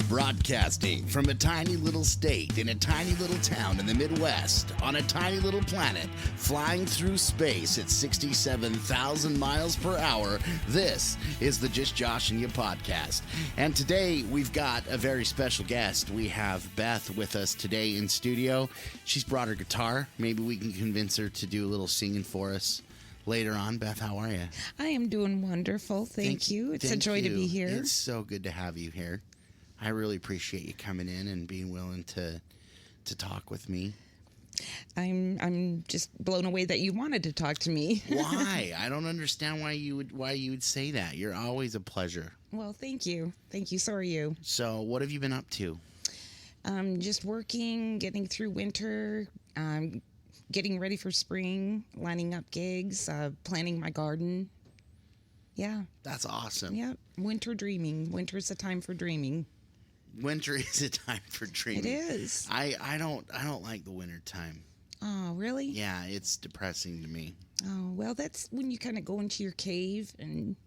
Broadcasting from a tiny little state in a tiny little town in the Midwest on a tiny little planet flying through space at 67,000 miles per hour, this is the Just Josh and You podcast. And today we've got a very special guest. We have Beth with us today in studio. She's brought her guitar. Maybe we can convince her to do a little singing for us later on. Beth, how are you? I am doing wonderful. Thank you. It's a joy to be here. It's so good to have you here. I really appreciate you coming in and being willing to talk with me. I'm just blown away that you wanted to talk to me. Why? I don't understand why you would say that. You're always a pleasure. Well, thank you. Thank you. So are you. So, what have you been up to? Just working, getting through winter, getting ready for spring, lining up gigs, planting my garden. Yeah. That's awesome. Yeah. Winter dreaming. Winter's a time for dreaming. Winter is a time for dreaming. It is. I don't like the winter time. Oh, really? Yeah, it's depressing to me. Oh, well, that's when you kind of go into your cave and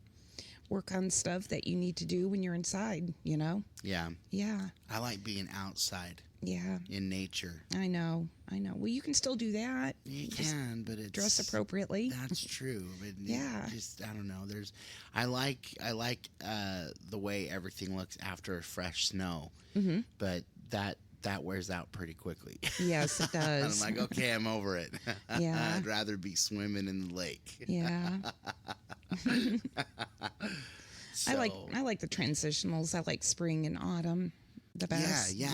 work on stuff that you need to do when you're inside, you know? Yeah. Yeah. I like being outside. Yeah. In nature. I know. Well, you can still do that. You can, but it's dress appropriately. That's true. But yeah. I don't know. I like the way everything looks after a fresh snow. Mm-hmm. But that wears out pretty quickly. Yes, it does. I'm like, okay, I'm over it. Yeah. I'd rather be swimming in the lake. Yeah. So, I like the transitionals. I like spring and autumn the best. Yeah.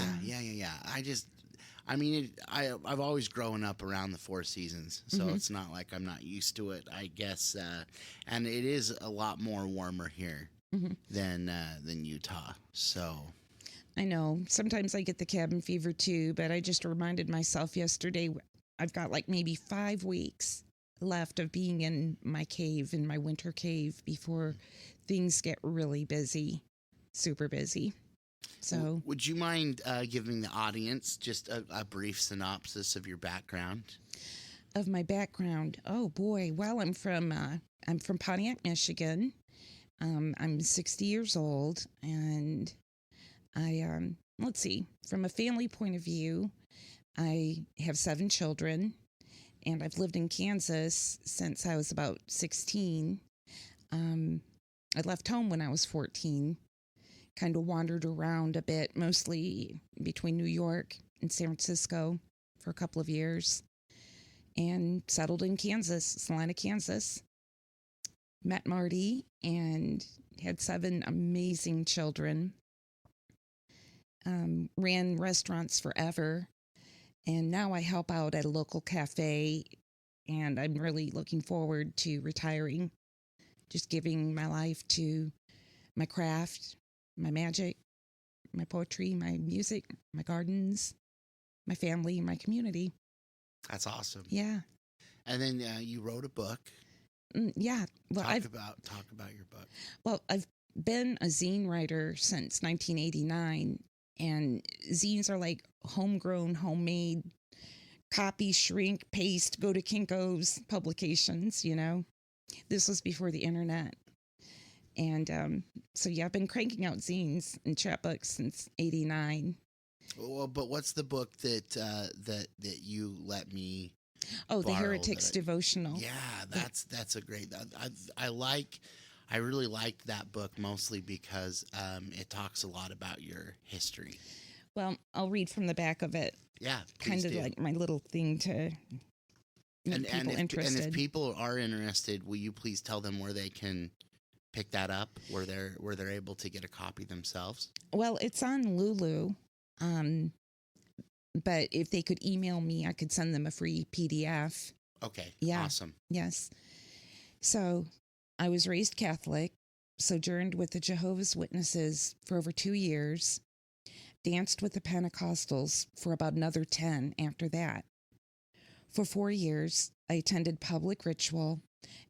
I've always grown up around the four seasons, so Mm-hmm. it's not like I'm not used to it, I guess. And it is a lot more warmer here Mm-hmm. than Utah. So I know. Sometimes I get the cabin fever too, but I just reminded myself yesterday I've got like maybe 5 weeks left of being in my cave, in my winter cave, before things get really busy, super busy. So, would you mind giving the audience just a brief synopsis of your background? Of my background, oh boy. Well, I'm from Pontiac, Michigan. I'm 60 years old, and I let's see. From a family point of view, I have 7 children, and I've lived in Kansas since I was about 16. I left home when I was 14. Kind of wandered around a bit, mostly between New York and San Francisco for a couple of years, and settled in Kansas, Salina, Kansas. Met Marty and had 7 amazing children. Ran restaurants forever, and now I help out at a local cafe, and I'm really looking forward to retiring, just giving my life to my craft, my magic, my poetry, my music, my gardens, my family, my community. That's awesome. Yeah. And then you wrote a book. Yeah. Well, talk about your book. Well, I've been a zine writer since 1989, and zines are like homegrown, homemade, copy, shrink, paste, go to Kinko's publications, you know. This was before the internet. And so, yeah, I've been cranking out zines and chapbooks since '89. Well, but what's the book that you let me? Oh, the Heretics Devotional. Yeah, that's a great. I really liked that book mostly because it talks a lot about your history. Well, I'll read from the back of it. Yeah, kind of like my little thing to make people interested. And if people are interested, will you please tell them where they can pick that up, where they're able to get a copy themselves? Well, it's on Lulu, but if they could email me, I could send them a free PDF. Okay, yeah. Awesome. Yes. So I was raised Catholic, sojourned with the Jehovah's Witnesses for over 2 years, danced with the Pentecostals for about another 10 after that. For 4 years, I attended public ritual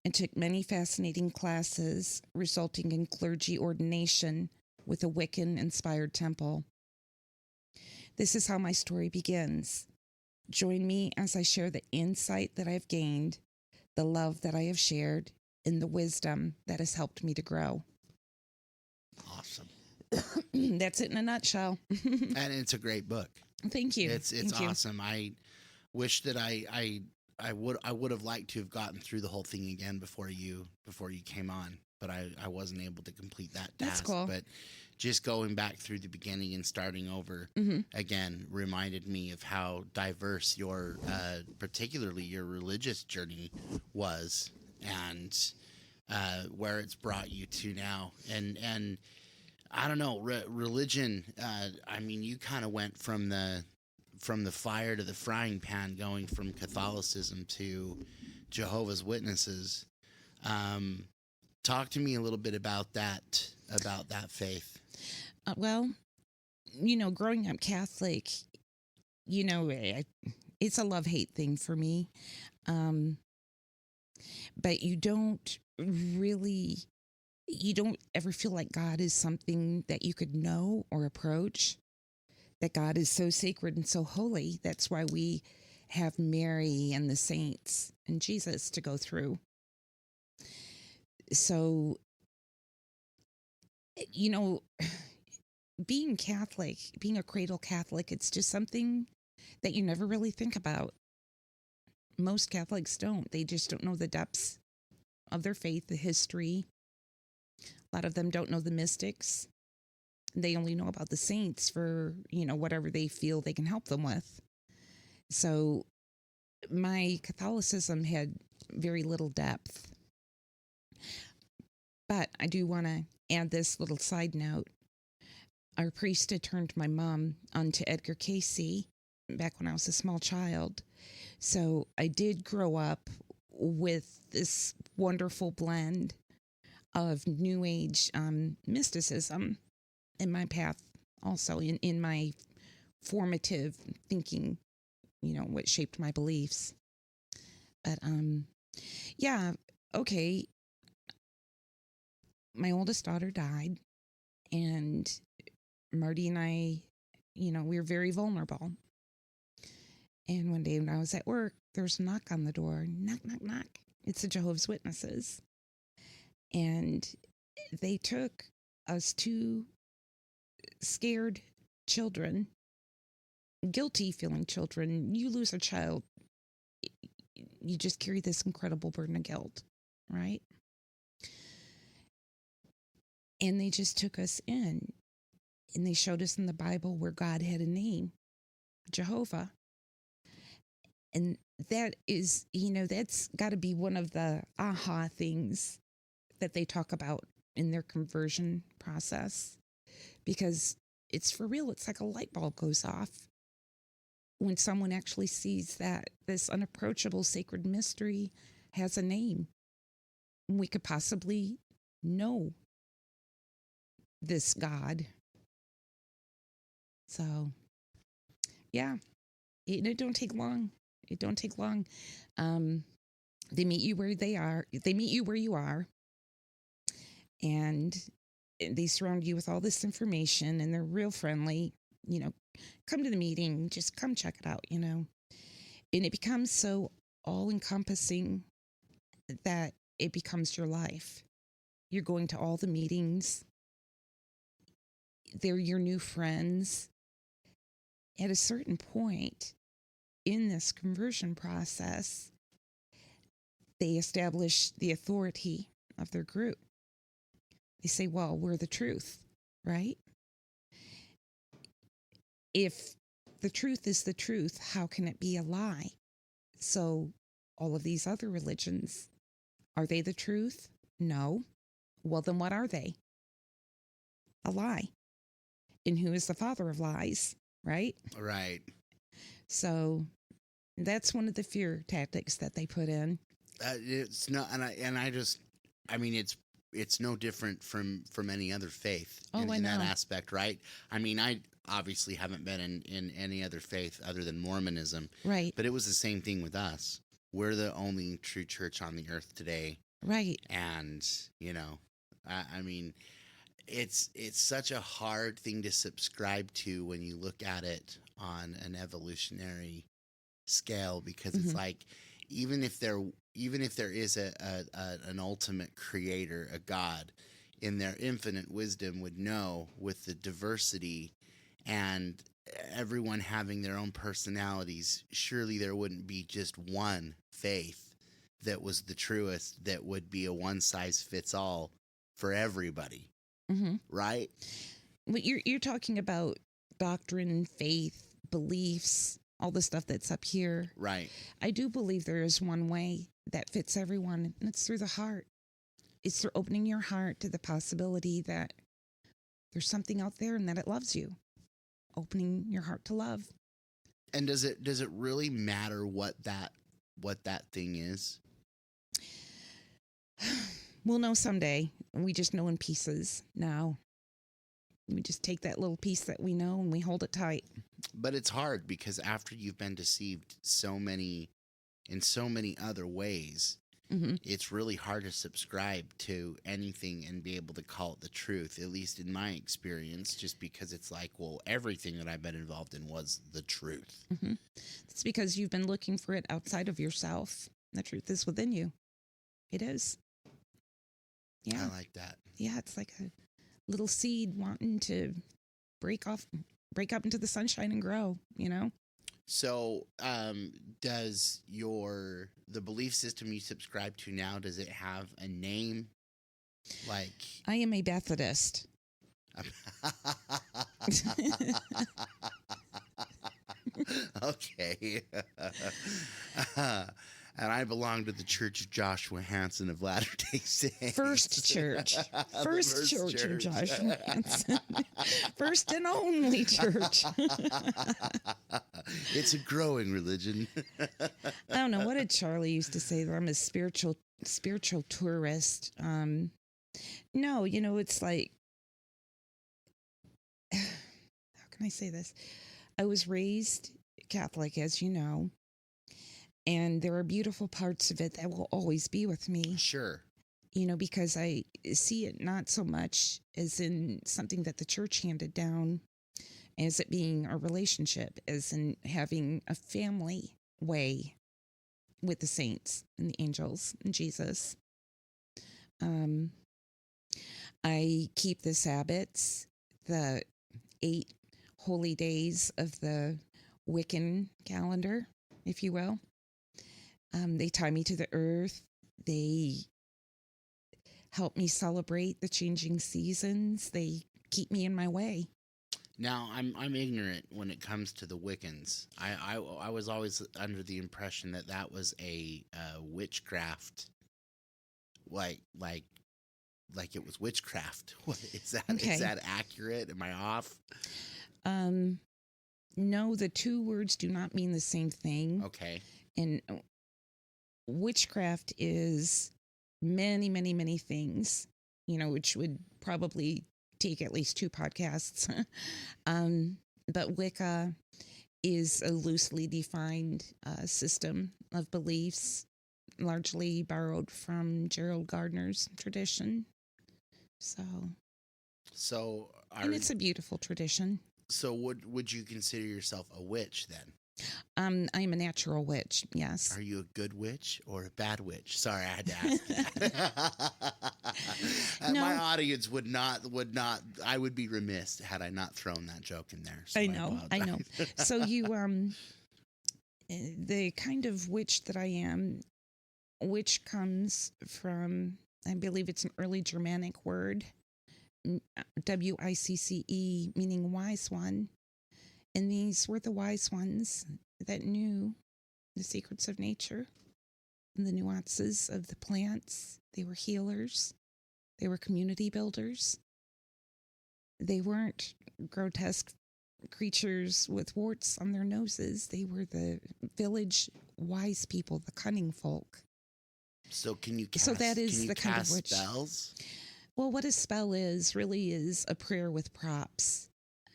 and took many fascinating classes, resulting in clergy ordination with a Wiccan-inspired temple. This is how my story begins. Join me as I share the insight that I've gained, the love that I have shared, and the wisdom that has helped me to grow. Awesome. That's it in a nutshell. And it's a great book. Thank you. It's Thank you. awesome. I wish that I would have liked to have gotten through the whole thing again before you came on, but I wasn't able to complete that That's task. cool. But just going back through the beginning and starting over again reminded me of how diverse your particularly your religious journey was, and where it's brought you to now. And I don't know, religion. I mean, you kind of went from the fire to the frying pan, going from Catholicism to Jehovah's Witnesses. Talk to me a little bit about that faith. Well, growing up Catholic, it's a love-hate thing for me. But you don't ever feel like God is something that you could know or approach, that God is so sacred and so holy. That's why we have Mary and the saints and Jesus to go through. So, being Catholic, being a cradle Catholic, it's just something that you never really think about. Most Catholics don't. They just don't know the depths of their faith, the history. A lot of them don't know the mystics. They only know about the saints for, whatever they feel they can help them with. So my Catholicism had very little depth. But I do want to add this little side note. Our priest had turned my mom onto Edgar Casey back when I was a small child. So I did grow up with this wonderful blend of New Age mysticism in my path, also in my formative thinking, what shaped my beliefs. But yeah, okay. My oldest daughter died, and Marty and I, we were very vulnerable. And one day when I was at work, there's a knock on the door. Knock, knock, knock. It's the Jehovah's Witnesses. And they took us two scared children, guilty feeling children. You lose a child, you just carry this incredible burden of guilt, right? And they just took us in, and they showed us in the Bible where God had a name, Jehovah. And that is, that's got to be one of the aha things that they talk about in their conversion process, because it's for real. It's like a light bulb goes off when someone actually sees that this unapproachable sacred mystery has a name. We could possibly know this God. So, yeah, it don't take long. It don't take long. They meet you where they are. They meet you where you are. And they surround you with all this information, and they're real friendly. Come to the meeting, just come check it out, And it becomes so all-encompassing that it becomes your life. You're going to all the meetings. They're your new friends. At a certain point in this conversion process, they establish the authority of their group. They say, well, we're the truth, right? If the truth is the truth, how can it be a lie? So all of these other religions, are they the truth? No. Well, then what are they? A lie. And who is the father of lies, right? Right. So that's one of the fear tactics that they put in. It's not, I mean, it's no different from any other faith in that aspect, right? I mean, I obviously haven't been in any other faith other than Mormonism, right? But it was the same thing with us. We're the only true church on the earth today, right? And I mean, it's such a hard thing to subscribe to when you look at it on an evolutionary scale, because it's like, even if there is an ultimate creator, a God, in their infinite wisdom would know, with the diversity and everyone having their own personalities, surely there wouldn't be just one faith that was the truest, that would be a one size fits all for everybody, right? But you're talking about doctrine, faith, beliefs, all the stuff that's up here. Right. I do believe there is one way that fits everyone, and it's through the heart. It's through opening your heart to the possibility that there's something out there and that it loves you. Opening your heart to love. And does it really matter what that thing is? We'll know someday. We just know in pieces now. We just take that little piece that we know and we hold it tight. But it's hard, because after you've been deceived in so many other ways, it's really hard to subscribe to anything and be able to call it the truth, at least in my experience, just because it's like, well, everything that I've been involved in was the truth. It's because you've been looking for it outside of yourself. The truth is within you. It is. Yeah. I like that. Yeah, it's like a little seed wanting to break up into the sunshine and grow, So, does the belief system you subscribe to now, does it have a name? Like, I am a Bethodist. Okay. And I belong to the Church of Joshua Hansen of Latter-day Saints. First church. First church of Joshua Hansen. First and only church. It's a growing religion. I don't know. What did Charlie used to say? I'm a spiritual tourist. No, it's like, how can I say this? I was raised Catholic, as you know. And there are beautiful parts of it that will always be with me. Sure. Because I see it not so much as in something that the church handed down, as it being a relationship, as in having a family way with the saints and the angels and Jesus. I keep the Sabbaths, the 8 holy days of the Wiccan calendar, if you will. They tie me to the earth. They help me celebrate the changing seasons. They keep me in my way. Now, I'm ignorant when it comes to the Wiccans. I was always under the impression that was a witchcraft, like it was witchcraft. Is that Okay. Is that accurate? Am I off? No, the two words do not mean the same thing. Okay. And witchcraft is many, many, many things, which would probably take at least 2 podcasts. But Wicca is a loosely defined system of beliefs, largely borrowed from Gerald Gardner's tradition. And it's a beautiful tradition. So would you consider yourself a witch then? I am a natural witch, yes. Are you a good witch or a bad witch? Sorry, I had to ask that. No. My audience would not, I would be remiss had I not thrown that joke in there. So I know. So you, the kind of witch that I am, witch comes from, I believe it's an early Germanic word, Wicce, meaning wise one. And these were the wise ones that knew the secrets of nature and the nuances of the plants. They were healers. They were community builders. They weren't grotesque creatures with warts on their noses. They were the village wise people, the cunning folk. So can you cast, so that is the kind of witch. Spells? Well, what a spell is really is a prayer with props.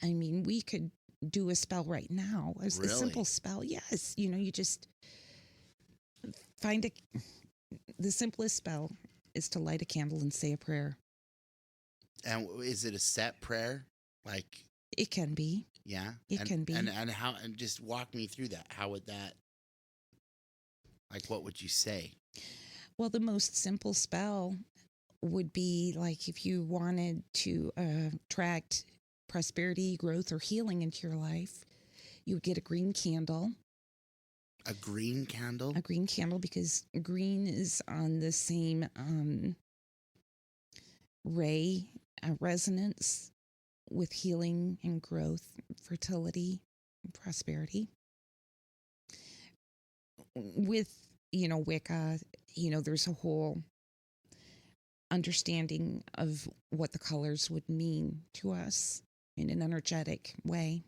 I mean, we could do a spell right now. A simple spell. Yes. You just find the simplest spell is to light a candle and say a prayer. And is it a set prayer? Like, it can be. Yeah. It can be. And how, and just walk me through that. How would that Like, what would you say? Well, the most simple spell would be like if you wanted to attract prosperity, growth, or healing into your life, you would get a green candle. A green candle? A green candle, because green is on the same ray resonance with healing and growth, fertility, and prosperity. With, Wicca, there's a whole understanding of what the colors would mean to us in an energetic way.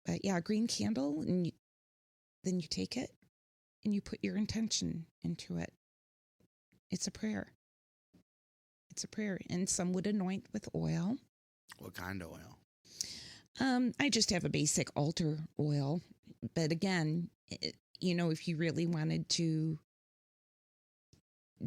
But yeah, green candle, and then you take it and you put your intention into it. It's a prayer. It's a prayer. And some would anoint with oil. What kind of oil? I just have a basic altar oil. But again, if you really wanted to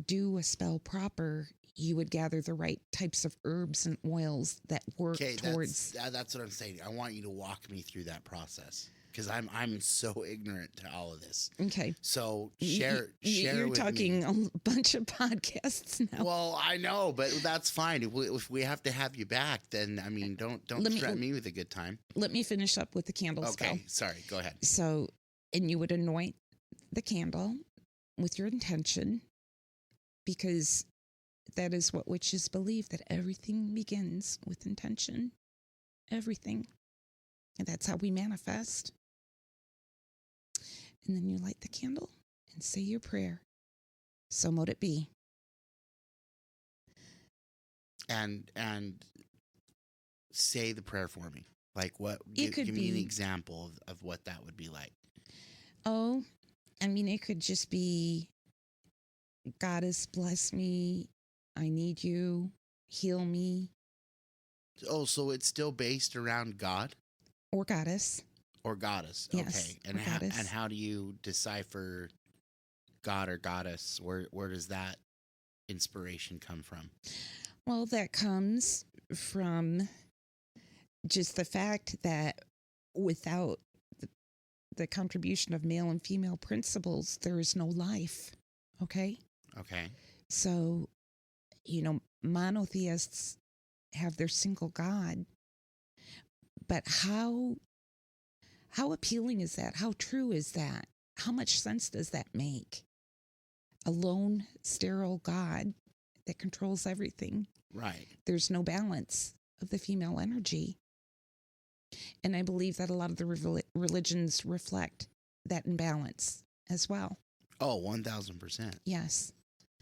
do a spell proper, you would gather the right types of herbs and oils that work towards. That's what I'm saying. I want you to walk me through that process, because I'm so ignorant to all of this. Okay. So share You're with talking me. a bunch of podcasts now. Well, I know, but that's fine. If we have to have you back, then I mean, don't threaten me with a good time. Let me finish up with the candle spell. Okay, sorry. Go ahead. So, and you would anoint the candle with your intention, because that is what witches believe, that everything begins with intention. Everything. And that's how we manifest. And then you light the candle and say your prayer. So mote it be. And say the prayer for me. Like what? Give me an example of what that would be like. Oh, I mean, it could just be, Goddess, bless me. I need you. Heal me. Oh, so it's still based around God? Or goddess. Or goddess. Yes, okay. And how do you decipher God or goddess? Where does that inspiration come from? Well, that comes from just the fact that without the contribution of male and female principles, there is no life. Okay? Okay. So, monotheists have their single God. But how appealing is that? How true is that? How much sense does that make? A lone, sterile God that controls everything. Right. There's no balance of the female energy. And I believe that a lot of the religions reflect that imbalance as well. Oh, 1,000%. Yes.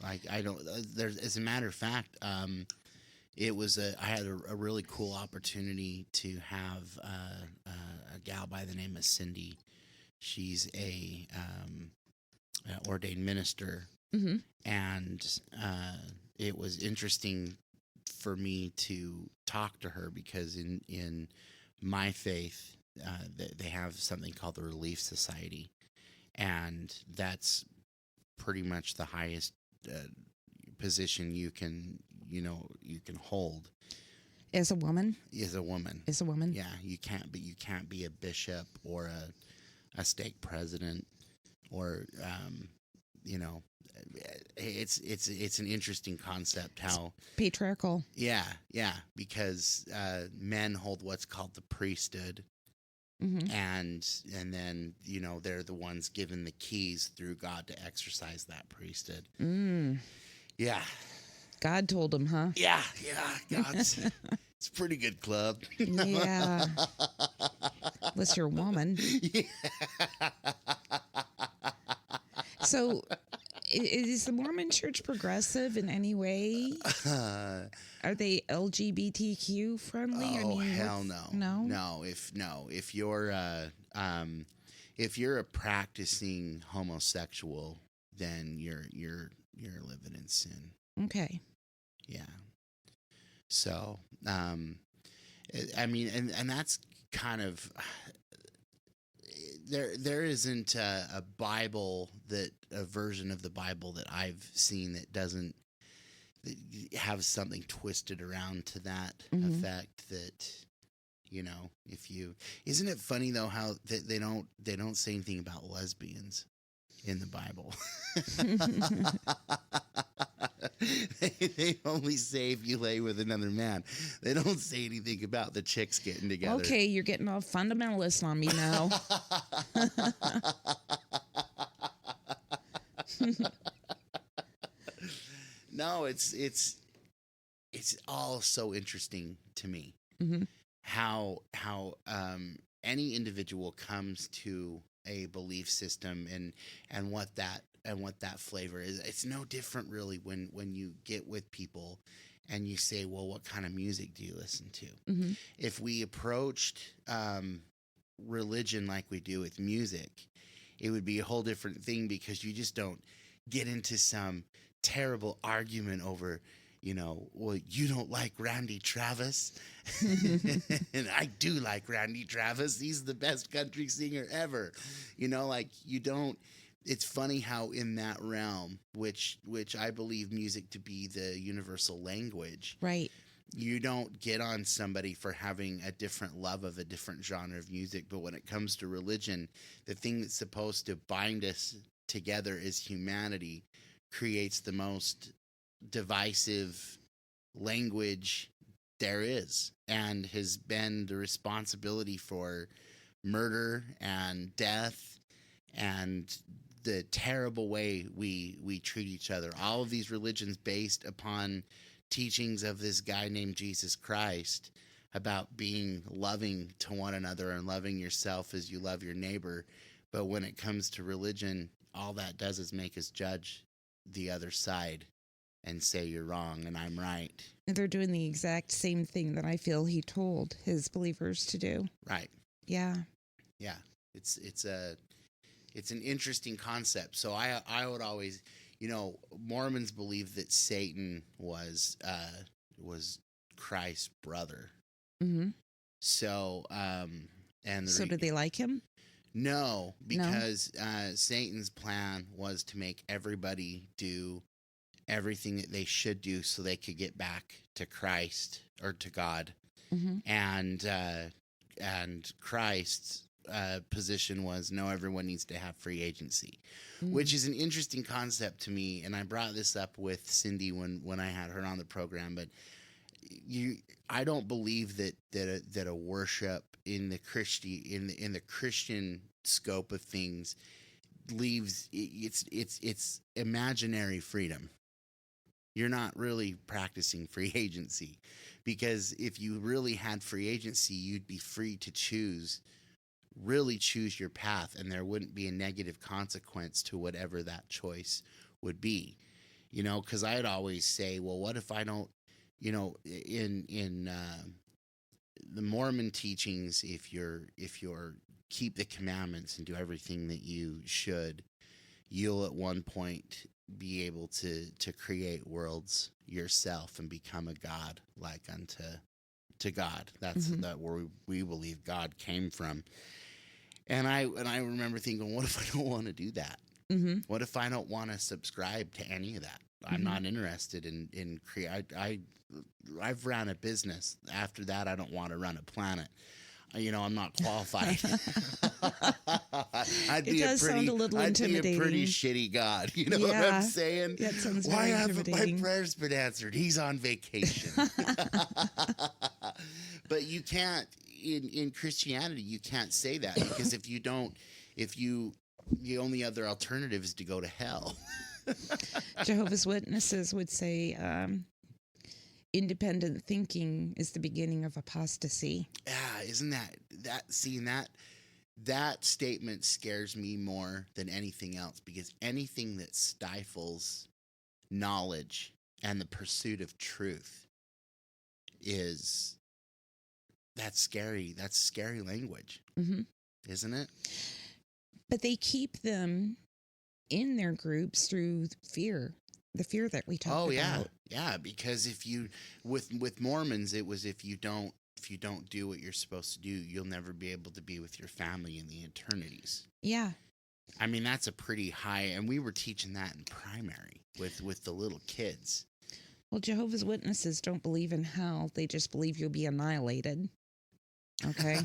Like, I don't, there's, as a matter of fact, I had a really cool opportunity to have a gal by the name of Cindy. She's a ordained minister. Mm-hmm. And it was interesting for me to talk to her, because in my faith, they have something called the Relief Society, and that's pretty much the highest position you can hold As a woman. as a woman. Yeah, you can't be a bishop or a stake president, or it's an interesting concept how it's patriarchal. Yeah, because men hold what's called the priesthood. Mm-hmm. And then, they're the ones given the keys through God to exercise that priesthood. Yeah. God told him, huh? Yeah. God's it's a pretty good club. Yeah. Unless you're a woman. Yeah. So, is the Mormon Church progressive in any way? Are they LGBTQ friendly? Oh, hell no. No. If you're a practicing homosexual, then you're living in sin. Okay. Yeah. So, I mean, and that's kind of, there isn't a Bible a version of the Bible that I've seen that doesn't have something twisted around to that effect, that, isn't it funny though how they don't say anything about lesbians? in the Bible. They only say if you lay with another man. They don't say anything about the chicks getting together. Okay, you're getting all fundamentalist on me now. No, it's all so interesting to me. Hmm. How any individual comes to a belief system and what that flavor is. It's no different really when you get with people and you say, well, what kind of music do you listen to? Hmm. If we approached religion like we do with music, it would be a whole different thing, because you just don't get into some terrible argument over, well, you don't like Randy Travis. And I do like Randy Travis. He's the best country singer ever. Like, you don't. It's funny how in that realm, which I believe music to be the universal language, Right. you don't get on somebody for having a different love of a different genre of music. But when it comes to religion, the thing that's supposed to bind us together is humanity, creates the most divisive language there is, and has been the responsibility for murder and death and the terrible way we treat each other. All of these religions based upon teachings of this guy named Jesus Christ about being loving to one another and loving yourself as you love your neighbor. But when it comes to religion, all that does is make us judge the other side and say you're wrong and I'm right. And they're doing the exact same thing that I feel he told his believers to do. Right. Yeah. Yeah. It's an interesting concept. So I would always, Mormons believe that Satan was Christ's brother. Hmm. So So do they like him? No, because Satan's plan was to make everybody do everything that they should do so they could get back to Christ or to God. Hmm. And Christ's position was, no, everyone needs to have free agency, Mm. which is an interesting concept to me. And I brought this up with Cindy when I had her on the program. But I don't believe that a worship in the Christian scope of things leaves it's imaginary freedom. You're not really practicing free agency, because if you really had free agency, you'd be free to really choose your path, and there wouldn't be a negative consequence to whatever that choice would be. Because I'd always say, well, what if I don't, in the Mormon teachings, if you're keep the commandments and do everything that you should, you'll at one point be able to create worlds yourself and become a god like unto God. That's that where we believe God came from. And I remember thinking, what if I don't want to do that? Hmm. What if I don't want to subscribe to any of that? I'm not interested in create. I've ran a business. After that, I don't want to run a planet. I'm not qualified. I'd be sound a little intimidating. a pretty shitty god. You know what I'm saying? Yeah, it sounds Why very haven't my intimidating. prayers been answered? He's on vacation. But you can't, in Christianity, you can't say that, because the only other alternative is to go to hell. Jehovah's Witnesses would say independent thinking is the beginning of apostasy. Yeah, isn't that statement scares me more than anything else, because anything that stifles knowledge and the pursuit of truth that's scary. That's scary language, isn't it? But they keep them in their groups through fear, the fear that we talked about. Yeah, because if you with Mormons, it was if you don't do what you're supposed to do, you'll never be able to be with your family in the eternities. Yeah. I mean, that's a pretty high, and we were teaching that in primary with the little kids. Well, Jehovah's Witnesses don't believe in hell. They just believe you'll be annihilated. Okay.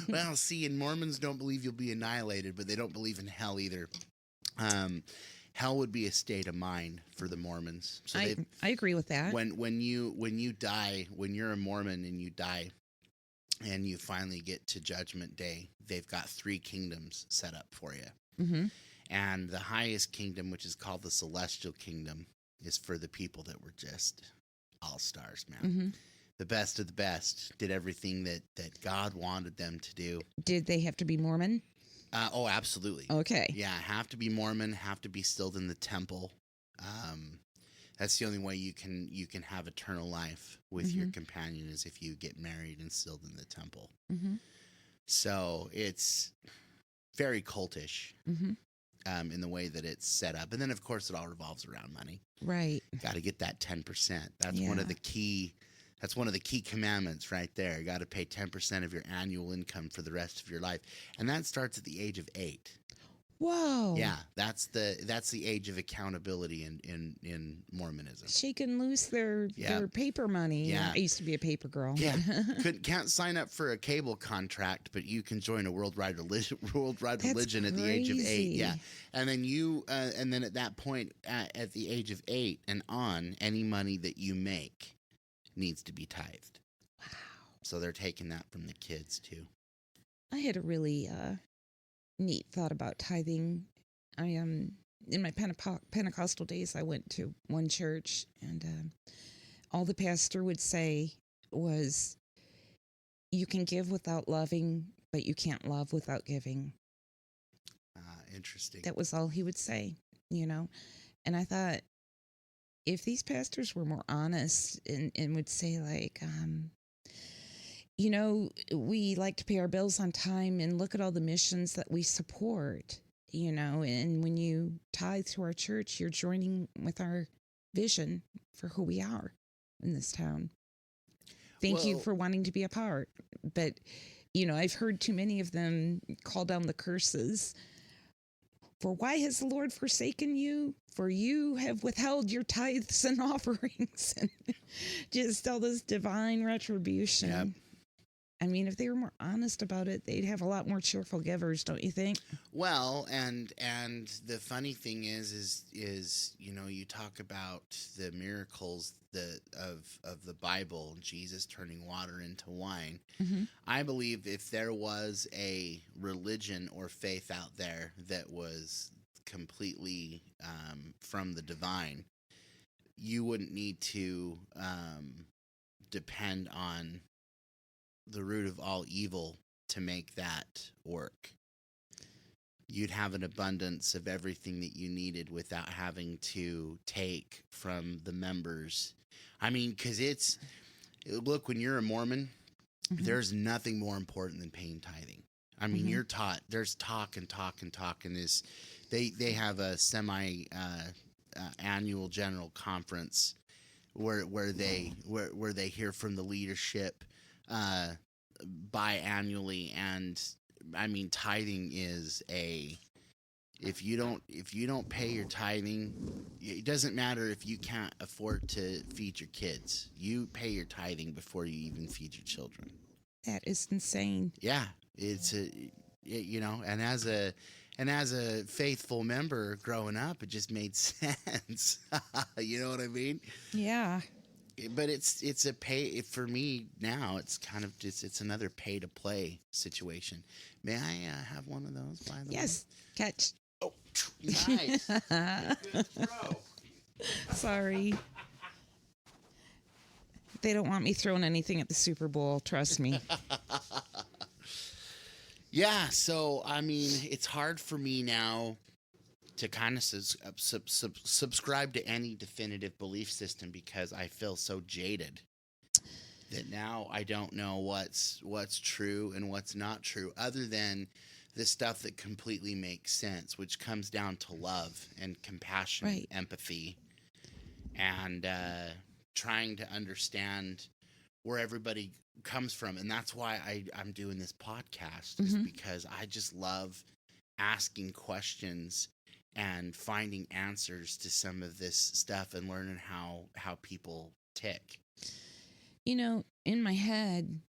Well, see, and Mormons don't believe you'll be annihilated, but they don't believe in hell either. Hell would be a state of mind for the Mormons. So I agree with that. when you die, when you're a Mormon and you die, and you finally get to Judgment Day, they've got 3 kingdoms set up for you. Mm-hmm. And the highest kingdom, which is called the Celestial Kingdom, is for the people that were just all stars, man. Mm-hmm. The best of the best, did everything that God wanted them to do. Did they have to be Mormon? Oh, absolutely. Okay. Yeah, have to be Mormon, have to be stilled in the temple. That's the only way you can have eternal life with your companion, is if you get married and sealed in the temple. Mm-hmm. So it's very cultish in the way that it's set up. And then, of course, it all revolves around money. Right. Got to get that 10%. That's one of the key commandments right there. You got to pay 10% of your annual income for the rest of your life. And that starts at the age of 8. Whoa. Yeah, that's the age of accountability in Mormonism. Shaking loose their paper money. Yeah. I used to be a paper girl. Yeah, can't sign up for a cable contract, but you can join a worldwide religion at the age of 8. Yeah, and then at that point, at the age of 8 and on, any money that you make needs to be tithed. Wow. So they're taking that from the kids too. I had a really neat thought about tithing. I in my Pentecostal days, I went to one church, and all the pastor would say was, "You can give without loving, but you can't love without giving." Interesting. That was all he would say, And I thought, if these pastors were more honest and would say, like, we like to pay our bills on time, and look at all the missions that we support, and when you tithe to our church, you're joining with our vision for who we are in this town. Thank you for wanting to be a part. But, I've heard too many of them call down the curses. For why has the Lord forsaken you? For you have withheld your tithes and offerings. And just all this divine retribution. Yep. I mean, if they were more honest about it, they'd have a lot more cheerful givers, don't you think? Well, and the funny thing is you talk about the miracles of the Bible, Jesus turning water into wine. Mm-hmm. I believe if there was a religion or faith out there that was completely from the divine, you wouldn't need to depend on the root of all evil to make that work. You'd have an abundance of everything that you needed without having to take from the members. I mean, because look, when you're a Mormon, there's nothing more important than paying tithing. I mean, you're taught, there's talk and this, they have a semi annual general conference where they hear from the leadership biannually, and I mean, tithing is if you don't pay your tithing, it doesn't matter if you can't afford to feed your kids. You pay your tithing before you even feed your children. That is insane. Yeah, and as a faithful member growing up, it just made sense. You know what I mean? Yeah. But it's a pay for me now. It's kind of it's another pay to play situation. May I have one of those? By the way, yes. Catch. Oh, nice. Good throw. Sorry. They don't want me throwing anything at the Super Bowl. Trust me. Yeah. So I mean, it's hard for me now to kind of subscribe to any definitive belief system, because I feel so jaded that now I don't know what's true and what's not true, other than the stuff that completely makes sense, which comes down to love and compassion, right, and empathy, and trying to understand where everybody comes from. And that's why I'm doing this podcast, is because I just love asking questions and finding answers to some of this stuff and learning how people tick. In my head,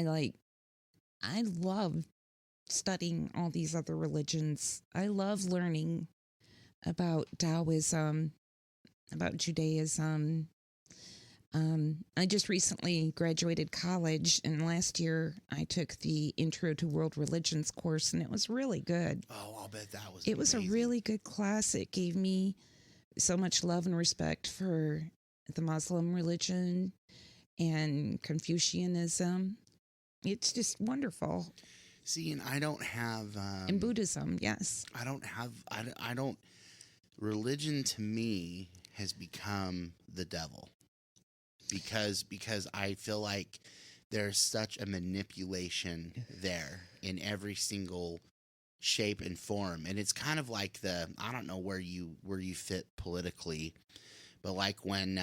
I love studying all these other religions. I love learning about Taoism, about Judaism. I just recently graduated college, and last year I took the Intro to World Religions course, and it was really good. Oh, I'll bet that was It was a really good class. It gave me so much love and respect for the Muslim religion and Confucianism. It's just wonderful. See, and I don't have... and Buddhism, yes. I don't... Religion to me has become the devil. Because I feel like there's such a manipulation there in every single shape and form. And it's kind of like I don't know where you fit politically, but like when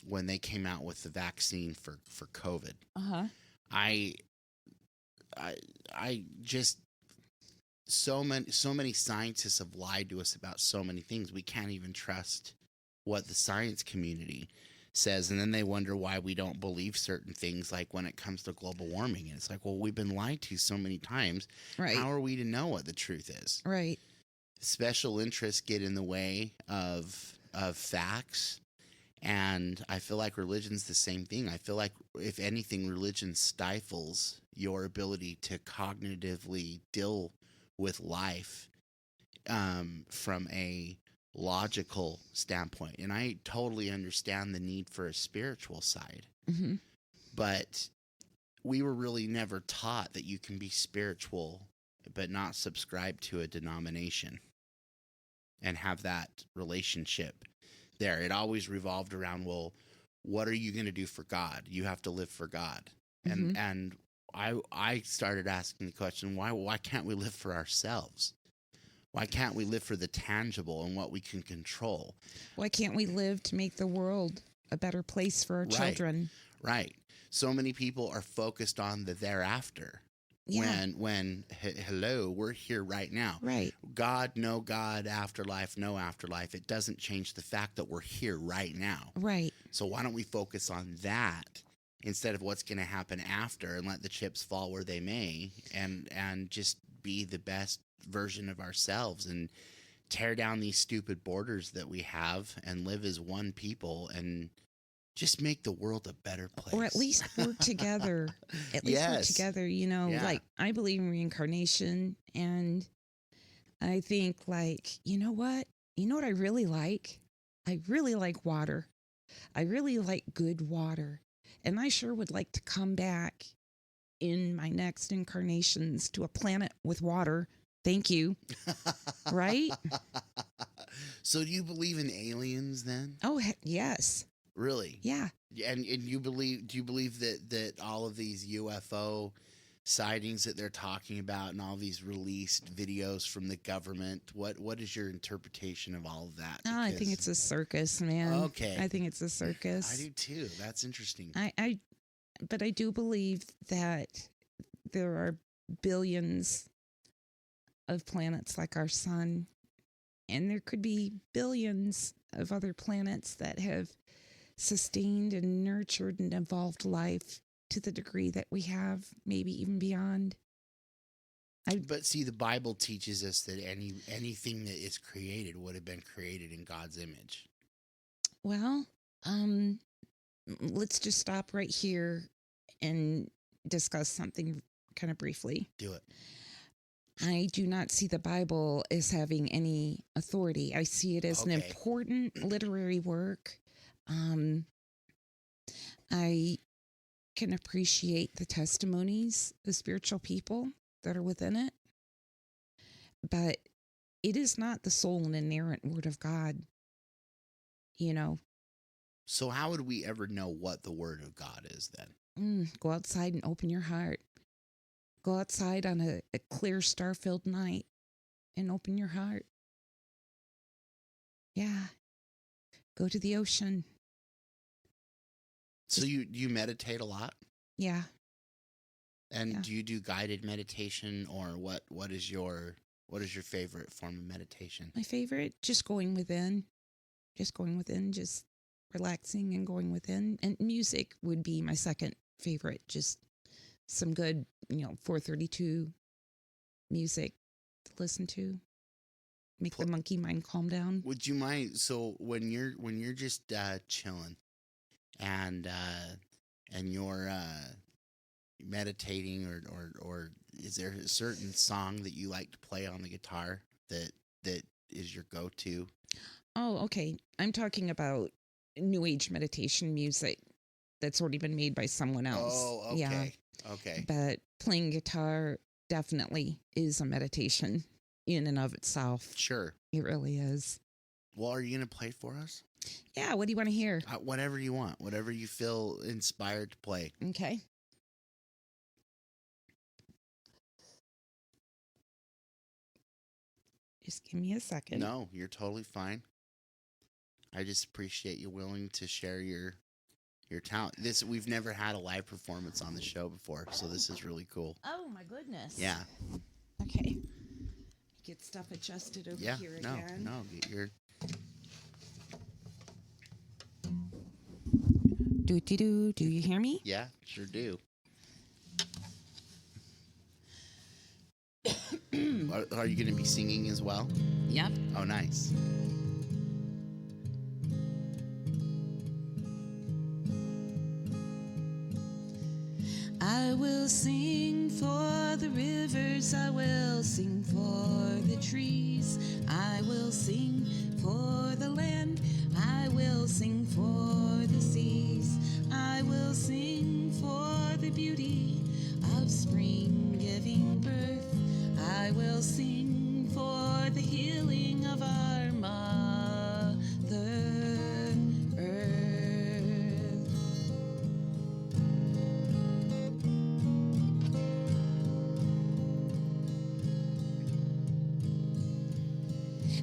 they came out with the vaccine for COVID. Uh-huh. I just so many scientists have lied to us about so many things. We can't even trust what the science community says, and then they wonder why we don't believe certain things, like when it comes to global warming. And it's like, well, we've been lied to so many times. Right. How are we to know what the truth is? Right. Special interests get in the way of facts, and I feel like religion's the same thing. I feel like, if anything, religion stifles your ability to cognitively deal with life from a logical standpoint. And I totally understand the need for a spiritual side. Mm-hmm. But we were really never taught that you can be spiritual but not subscribe to a denomination and have that relationship there. It always revolved around, well, what are you going to do for God? You have to live for God. Mm-hmm. And I started asking the question, why can't we live for ourselves? Why can't we live for the tangible and what we can control? Why can't we live to make the world a better place for our children? Right. So many people are focused on the thereafter. Yeah. When hello, we're here right now. Right. God, no God, afterlife, no afterlife. It doesn't change the fact that we're here right now. Right. So why don't we focus on that instead of what's going to happen after, and let the chips fall where they may, and just be the best version of ourselves and tear down these stupid borders that we have and live as one people and just make the world a better place. Or at least work together. At least work together, like, I believe in reincarnation, and I think, like, you know what I really like? I really like water. I really like good water. And I sure would like to come back in my next incarnations to a planet with water. Thank you. Right? So do you believe in aliens then? Oh, yes. Really? Yeah. And do you believe that all of these UFO sightings that they're talking about and all these released videos from the government, what is your interpretation of all of that? Oh, I think it's a circus, man. Okay. I think it's a circus. I do too. That's interesting. But I do believe that there are billions of planets like our sun, and there could be billions of other planets that have sustained and nurtured and evolved life to the degree that we have, maybe even beyond. But see, the Bible teaches us that anything that is created would have been created in God's image. Well, let's just stop right here and discuss something kind of briefly. Do it. I do not see the Bible as having any authority. I see it as an important literary work. I can appreciate the testimonies of spiritual people that are within it, but it is not the sole and inerrant word of God, So how would we ever know what the word of God is then? Go outside and open your heart. Go outside on a clear, star-filled night and open your heart. Yeah. Go to the ocean. So you meditate a lot? Yeah. And do you do guided meditation, or what is your favorite form of meditation? My favorite, just going within. Just relaxing and going within. And music would be my second favorite, just some good, 432 music to listen to. Make the monkey mind calm down. Would you mind? So when you're just chilling, and you're meditating, or is there a certain song that you like to play on the guitar that is your go-to? Oh, okay. I'm talking about new age meditation music that's already been made by someone else. Oh, okay. Yeah. Okay. But playing guitar definitely is a meditation in and of itself. Sure. It really is. Well, are you going to play for us? Yeah, what do you want to hear? Whatever you want, whatever you feel inspired to play. Okay. Just give me a second. No, you're totally fine. I just appreciate you willing to share your talent. We've never had a live performance on the show before, so this is really cool. Oh my goodness. Yeah. Okay. Get stuff adjusted over here again. No, get your. Do you hear me? Yeah, sure do. Are you going to be singing as well? Yep. Oh, nice. I will sing for the rivers, I will sing for the trees, I will sing for the land, I will sing for the seas, I will sing for the beauty of spring giving birth, I will sing for the healing of our mother earth.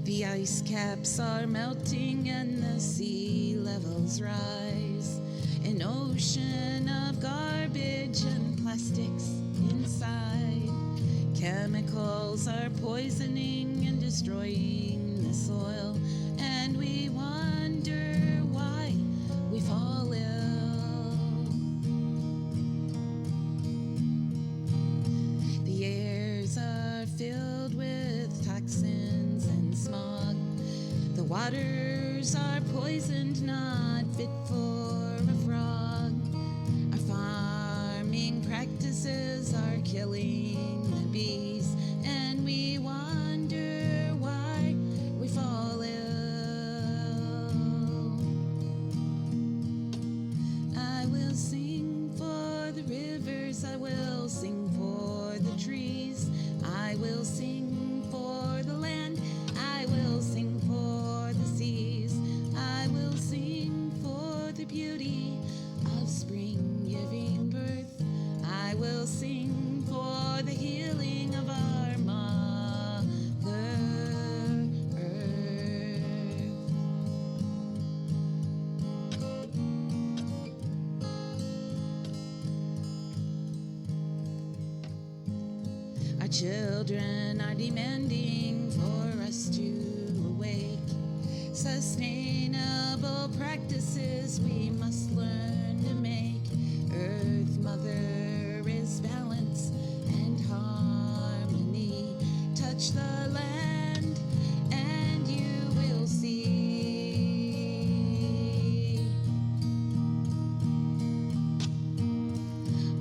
The ice caps are melting and the sea levels rise. An ocean of garbage and plastics inside. Chemicals are poisoning and destroying the soil. And we wonder why we fall ill. The airs are filled with toxins and smog. The waters are poisoned, not fit for a frog. Our farming practices are killing the bees, and we wonder why we fall ill. I will sing for the rivers, I will sing for the trees, I will sing for the land, I will sing for the seas, I will sing for the beauty of spring giving birth, I will sing for the healing of our mother earth. Our children are demanding for us to awake. Sustainable practices we must learn to make. Earth Mother is balance and harmony. Touch the land and you will see.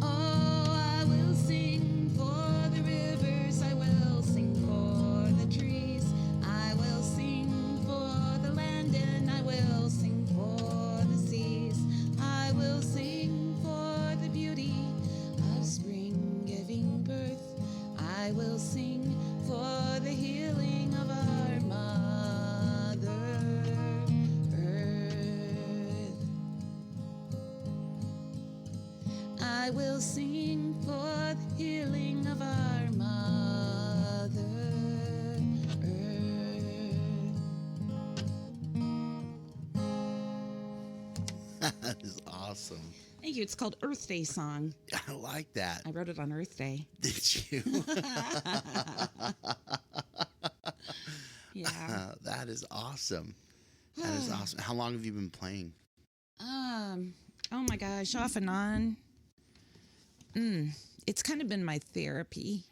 Oh, I will sing for the rivers, I will sing for the trees, I will sing for the land, and I will sing for the seas, I will sing for the beauty of spring giving birth, I will sing for the healing of our mother earth. I will sing for the healing of our mother earth. That is awesome. Thank you. It's called Earth Day Song. I like that. I wrote it on Earth Day. Did you? Yeah. That is awesome. That is awesome. How long have you been playing? Oh my gosh, off and on. it's kind of been my therapy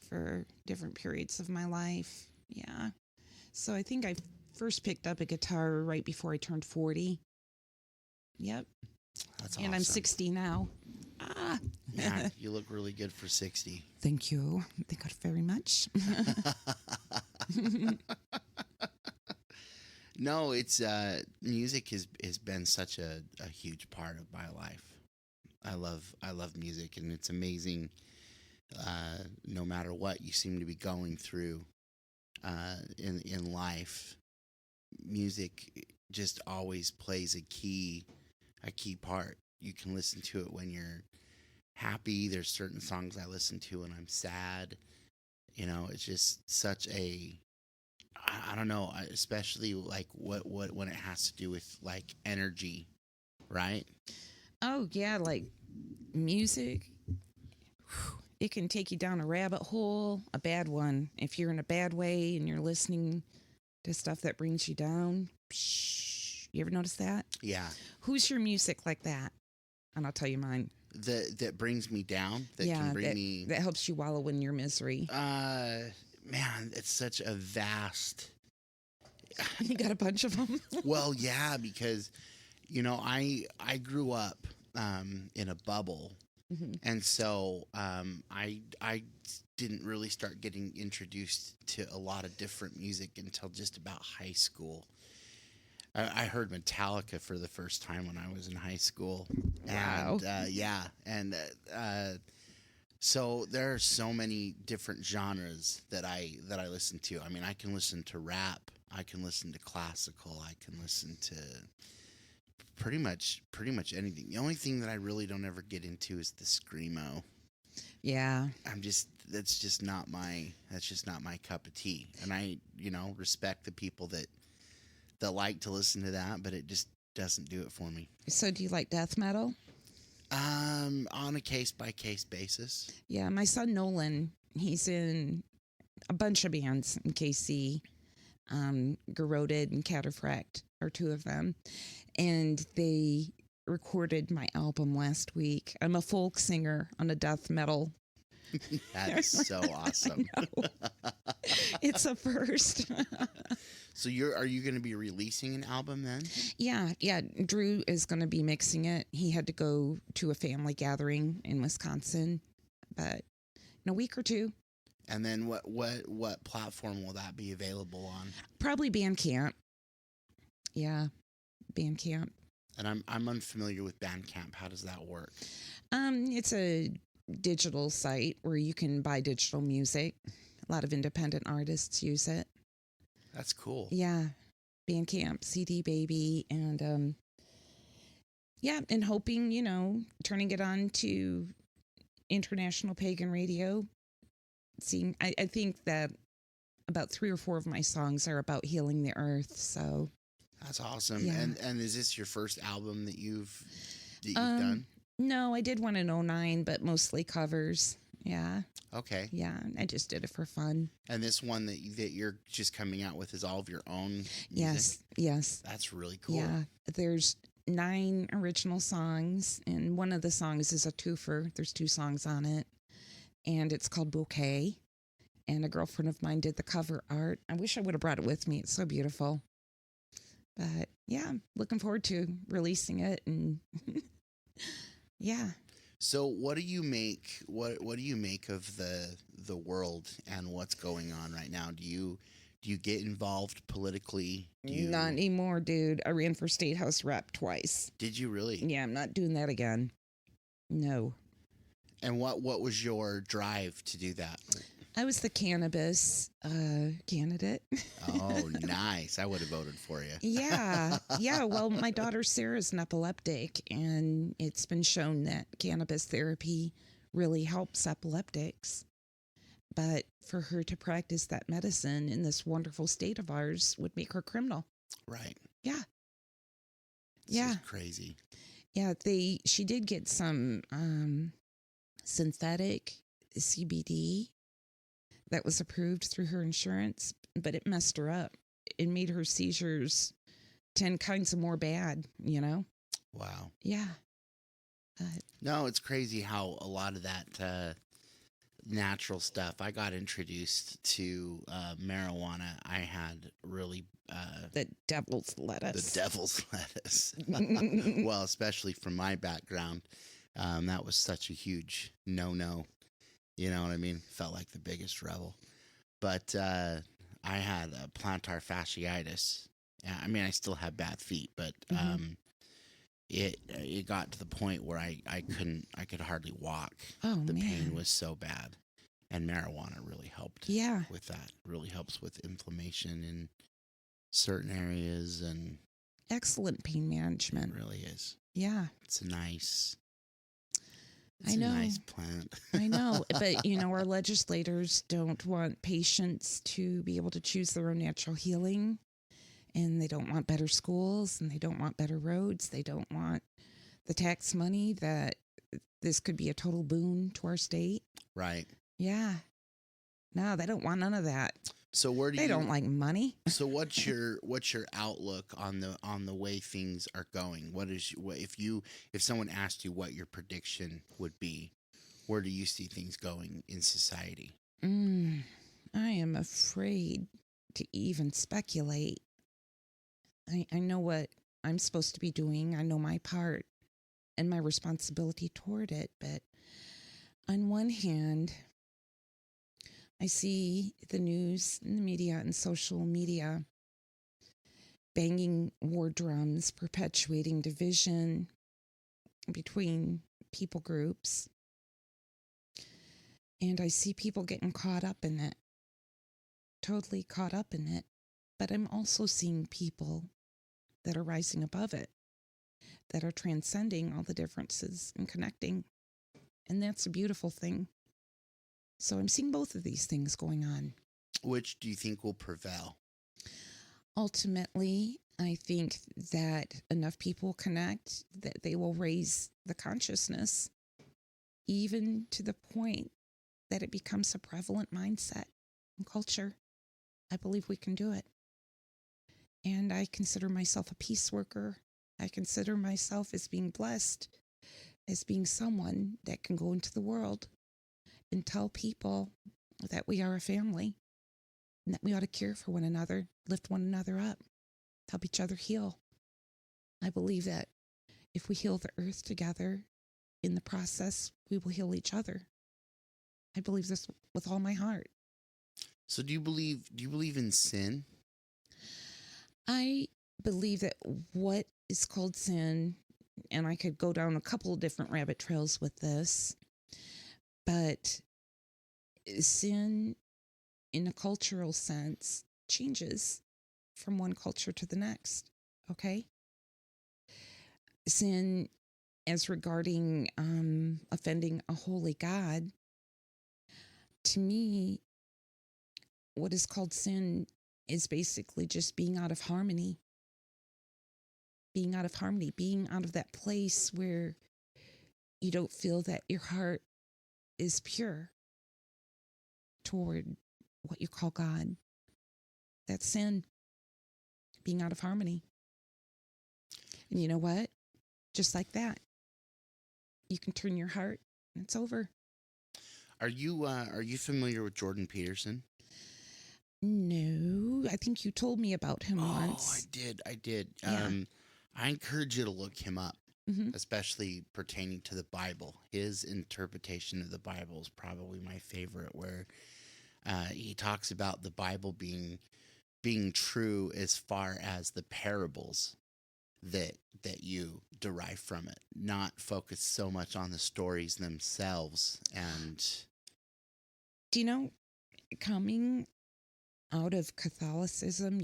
for different periods of my life. Yeah. So I think I first picked up a guitar right before I turned 40. Yep. That's and awesome. I'm 60 now. Ah. Yeah, you look really good for 60. Thank you. Thank God very much. No, it's music has been such a huge part of my life. I love music, and it's amazing. No matter what you seem to be going through in life, music just always plays a key part. You can listen to it when you're happy. There's certain songs I listen to when I'm sad. You know, it's just such a I don't know, especially like what when it has to do with like energy, right? Oh, yeah. Like music, it can take you down a rabbit hole, a bad one. If you're in a bad way and you're listening to stuff that brings you down, you ever notice that? Yeah. Who's your music like that? And I'll tell you mine. That brings me down. That can bring me. That helps you wallow in your misery. Man, it's such a vast. You got a bunch of them. Well, yeah, because you know I grew up in a bubble, and so I didn't really start getting introduced to a lot of different music until just about high school. I heard Metallica for the first time when I was in high school. Wow. And yeah, and so there are so many different genres that I listen to. I mean, I can listen to rap, I can listen to classical, I can listen to pretty much anything. The only thing that I really don't ever get into is the screamo. Yeah. That's just not my cup of tea. And I, respect the people that like to listen to that, but it just doesn't do it for me. So do you like death metal? On a case-by-case basis. Yeah, my son Nolan, he's in a bunch of bands in KC. Garroted and Cataphract are two of them. And they recorded my album last week. I'm a folk singer on a death metal. That's so awesome. I know. It's a first. So are you going to be releasing an album then? Yeah. Drew is going to be mixing it. He had to go to a family gathering in Wisconsin, but in a week or two. And then what platform will that be available on? Probably Bandcamp. Yeah, Bandcamp. And I'm unfamiliar with Bandcamp. How does that work? It's a digital site where you can buy digital music. A lot of independent artists use it. That's cool. Yeah, Bandcamp, CD Baby, and and hoping, turning it on to international pagan radio. I think that about 3 or 4 of my songs are about healing the earth. So that's awesome. Yeah. And is this your first album that you've done? No, I did one in 2009, but mostly covers. Yeah. Okay. Yeah, I just did it for fun. And this one that you're just coming out with is all of your own music? Yes. That's really cool. Yeah. There's 9 original songs, and one of the songs is a twofer. There's 2 songs on it, and it's called Bouquet. And a girlfriend of mine did the cover art. I wish I would have brought it with me. It's so beautiful. But yeah, looking forward to releasing it, and yeah. So what do you make of the world and what's going on right now? Do you get involved politically? Not anymore, dude. I ran for state house rep twice. Did you really? Yeah, I'm not doing that again. No. And what was your drive to do that? I was the cannabis candidate. Oh, nice. I would have voted for you. Yeah. Well, my daughter Sarah's an epileptic, and it's been shown that cannabis therapy really helps epileptics. But for her to practice that medicine in this wonderful state of ours would make her criminal. Right. Yeah. This is crazy. Yeah, she did get some synthetic CBD that was approved through her insurance, but it messed her up. It made her seizures 10 kinds of more bad, Wow. Yeah. But No, it's crazy how a lot of that natural stuff. I got introduced to marijuana. I had really the devil's the lettuce. devil's lettuce. Well, especially from my background, that was such a huge no. You know what I mean? Felt like the biggest rebel. But I had plantar fasciitis. Yeah, I mean, I still have bad feet, but it got to the point where I could hardly walk. Oh, The pain man. was so bad, and marijuana really helped Yeah. with that. Really helps with inflammation in certain areas, and Excellent pain it management. really is. Yeah. It's a nice. I It's a know. nice plant. I know. But, our legislators don't want patients to be able to choose their own natural healing. And they don't want better schools, and they don't want better roads. They don't want the tax money that this could be a total boon to our state. Right. Yeah. No, they don't want none of that. So where do They you don't like money. So what's your outlook on the way things are going? If someone asked you what your prediction would be, where do you see things going in society? I am afraid to even speculate. I know what I'm supposed to be doing. I know my part and my responsibility toward it. But on one hand, I see the news and the media and social media banging war drums, perpetuating division between people groups. And I see people getting caught up in it, totally caught up in it. But I'm also seeing people that are rising above it, that are transcending all the differences and connecting. And that's a beautiful thing. So I'm seeing both of these things going on. Which do you think will prevail? Ultimately, I think that enough people connect that they will raise the consciousness, even to the point that it becomes a prevalent mindset and culture. I believe we can do it. And I consider myself a peace worker. I consider myself as being blessed, as being someone that can go into the world and tell people that we are a family and that we ought to care for one another, lift one another up, help each other heal. I believe that if we heal the earth together, in the process, we will heal each other. I believe this with all my heart. So do you believe in sin? I believe that what is called sin, and I could go down a couple of different rabbit trails with this, but sin in a cultural sense changes from one culture to the next. Okay? Sin as regarding offending a holy God, to me, what is called sin is basically just being out of harmony, being out of that place where you don't feel that your heart is pure toward what you call God. That's sin, being out of harmony. And you know what? Just like that, you can turn your heart and it's over. Are you familiar with Jordan Peterson? No, I think you told me about him once. I did. Yeah. I encourage you to look him up, Mm-hmm. especially pertaining to the Bible. His interpretation of the Bible is probably my favorite, where he talks about the Bible being true as far as the parables that you derive from it, not focus so much on the stories themselves. And Do you know, coming out of Catholicism,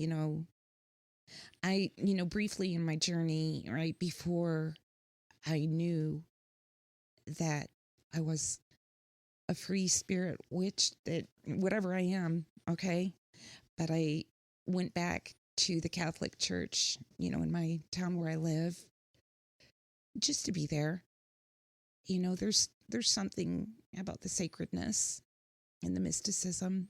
I, briefly in my journey, right before I knew that I was a free spirit witch, that whatever I am, okay, but I went back to the Catholic Church, in my town where I live, just to be there. There's something about the sacredness and the mysticism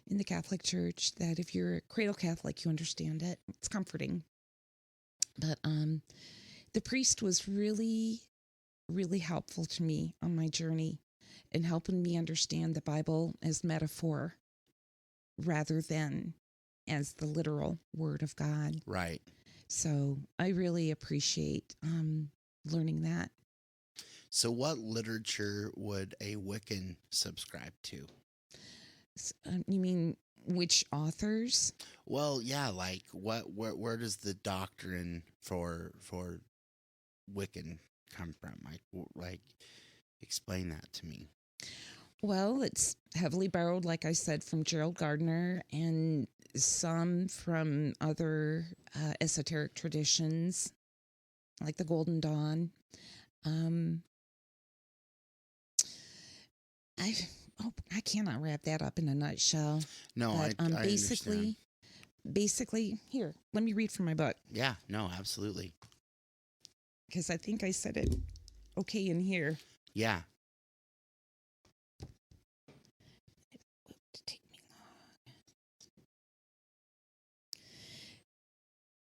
in the Catholic Church that if you're a cradle Catholic, you understand it. It's comforting. But the priest was really really helpful to me on my journey in helping me understand the Bible as metaphor rather than as the literal word of God. Right. So I really appreciate learning that. So what literature would a Wiccan subscribe to? You mean which authors? Well, yeah, like where does the doctrine for Wiccan come from? Like explain that to me. Well, it's heavily borrowed, like I said, from Gerald Gardner and some from other esoteric traditions, like the Golden Dawn. Um, I I cannot wrap that up in a nutshell. No, But I understand. basically, here, let me read from my book Yeah, no, absolutely. because I think I said it okay in here. Yeah. Take me long.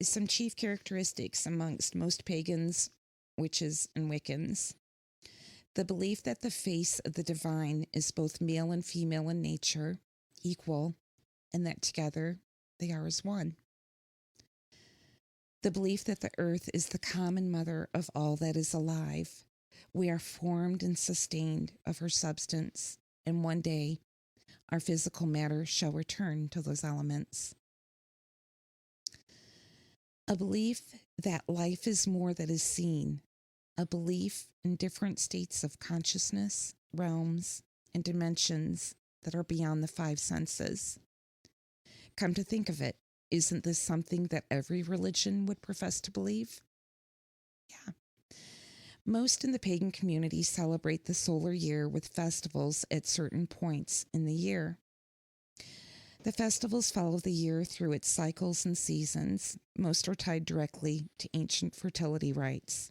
Some chief characteristics amongst most pagans, witches, and Wiccans. The belief that the face of the divine is both male and female in nature, equal, and that together they are as one. The belief that the earth is the common mother of all that is alive. We are formed and sustained of her substance, and one day our physical matter shall return to those elements. A belief that life is more that is seen, a belief in different states of consciousness, realms, and dimensions that are beyond the five senses. Come to think of it, isn't this something that every religion would profess to believe? Yeah. Most in the pagan community celebrate the solar year with festivals at certain points in the year. The festivals follow the year through its cycles and seasons. Most are tied directly to ancient fertility rites,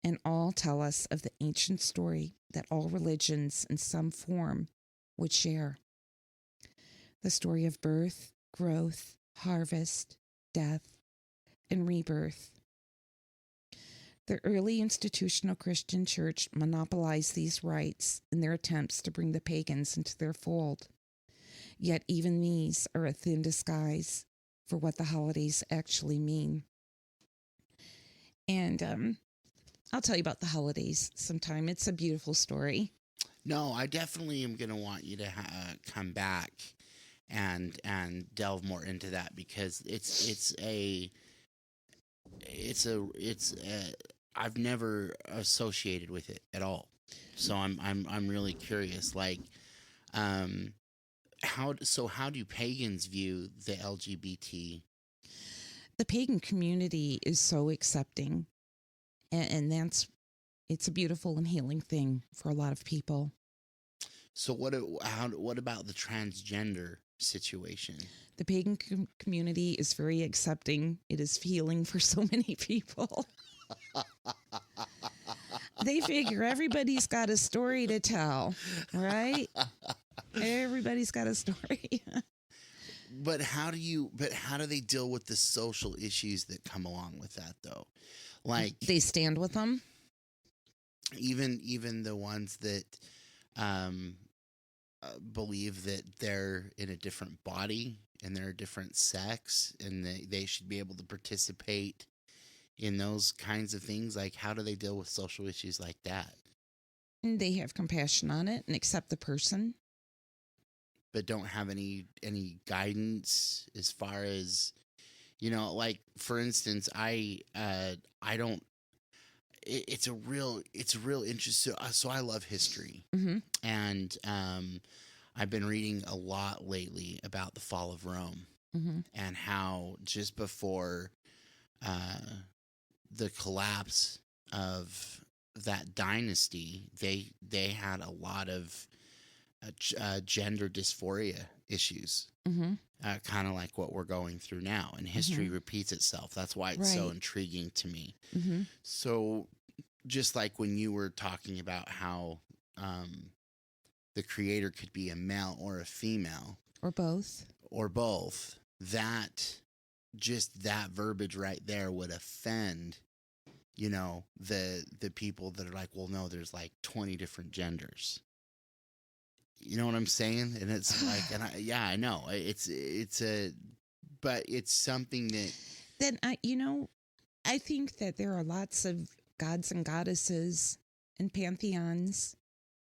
and all tell us of the ancient story that all religions in some form would share. The story of birth, growth, harvest, death, and rebirth. The early institutional Christian church monopolized these rites in their attempts to bring the pagans into their fold. Yet even these are a thin disguise for what the holidays actually mean. And I'll tell you about the holidays sometime. It's a beautiful story. No, I definitely am going to want you to come back and delve more into that because I've never associated with it at all. So I'm really curious. Like, how do pagans view the LGBT? The pagan community is so accepting, and it's a beautiful and healing thing for a lot of people. So what about the transgender situation? The pagan community is very accepting. It is healing for so many people. They figure everybody's got a story to tell, right? Everybody's got a story. But how do they deal with the social issues that come along with that though? Like They stand with them. even the ones that believe that they're in a different body and they're a different sex and they should be able to participate in those kinds of things. Like, how do they deal with social issues like that? And they have compassion on it and accept the person. But don't have any guidance as far as, like, for instance, I don't, it's a real interest. So I love history. Mm-hmm. And I've been reading a lot lately about the fall of Rome, Mm-hmm. and how just before the collapse of that dynasty, they had a lot of gender dysphoria issues, Mm-hmm. kind of like what we're going through now. And history repeats itself. That's why it's so Right. intriguing to me. Mm-hmm. So just like when you were talking about how the creator could be a male or a female, Or both. that just that verbiage right there would offend you know, the people that are like, well, no, there's like 20 different genders. You know what I'm saying? And it's like, I know but it's something that, Then I think that there are lots of gods and goddesses and pantheons.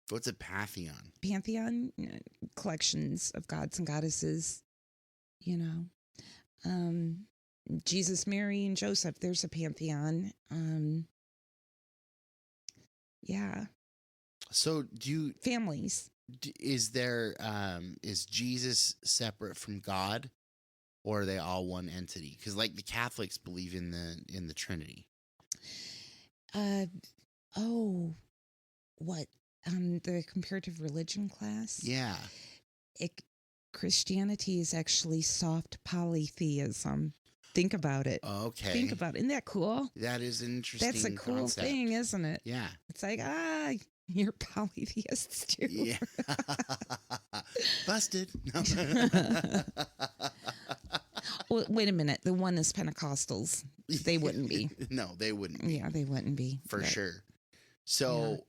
what's a pantheon? Pantheon collections of gods and goddesses. You know, Jesus, Mary, and Joseph. There's a pantheon. Yeah. So Families. is Jesus separate from God, or are they all one entity? Because like the Catholics believe in the Trinity. Oh, what? The comparative religion class? Yeah. Christianity is actually soft polytheism. Think about it. Okay. Think about it. Isn't that cool? That is an interesting That's a cool concept. thing, isn't it? Yeah. It's like, you're polytheists too. Yeah. Busted. Well, wait a minute. The one is Pentecostals. They wouldn't be. No, they wouldn't be. Yeah, they wouldn't be. For sure. So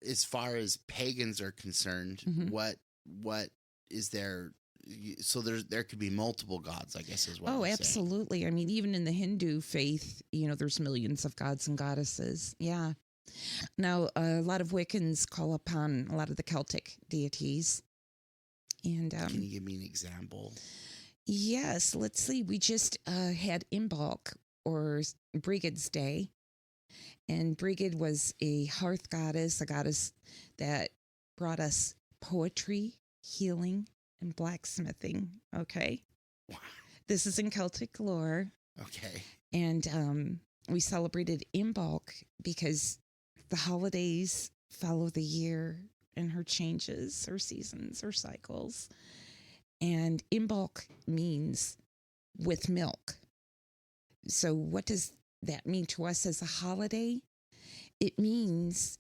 as far as pagans are concerned, Mhm. what is there? So there could be multiple gods, I guess, is what. Oh, I'm absolutely. saying. I mean, even in the Hindu faith, there's millions of gods and goddesses. Yeah. Now, a lot of Wiccans call upon a lot of the Celtic deities. And can you give me an example? Yes, let's see. We just had Imbolc, or Brigade's Day. And Brigade was a hearth goddess, a goddess that brought us poetry, healing, and blacksmithing. Okay. Wow. This is in Celtic lore. Okay. And we celebrated Imbolc because the holidays follow the year and her changes, her seasons, her cycles. And Imbolc means with milk. So what does that mean to us as a holiday? It means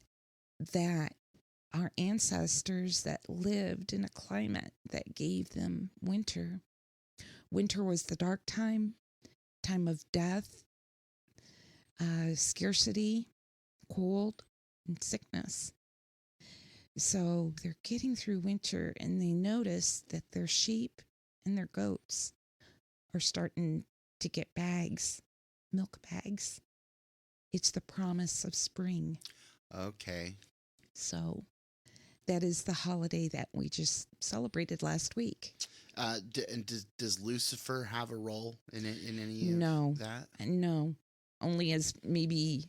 that our ancestors that lived in a climate that gave them winter. Winter was the dark time of death, scarcity, cold, and sickness. So they're getting through winter, and they notice that their sheep and their goats are starting to get bags, milk bags. It's the promise of spring. Okay. So that is the holiday that we just celebrated last week. And does Lucifer have a role in it, in any of that? No. Only as maybe,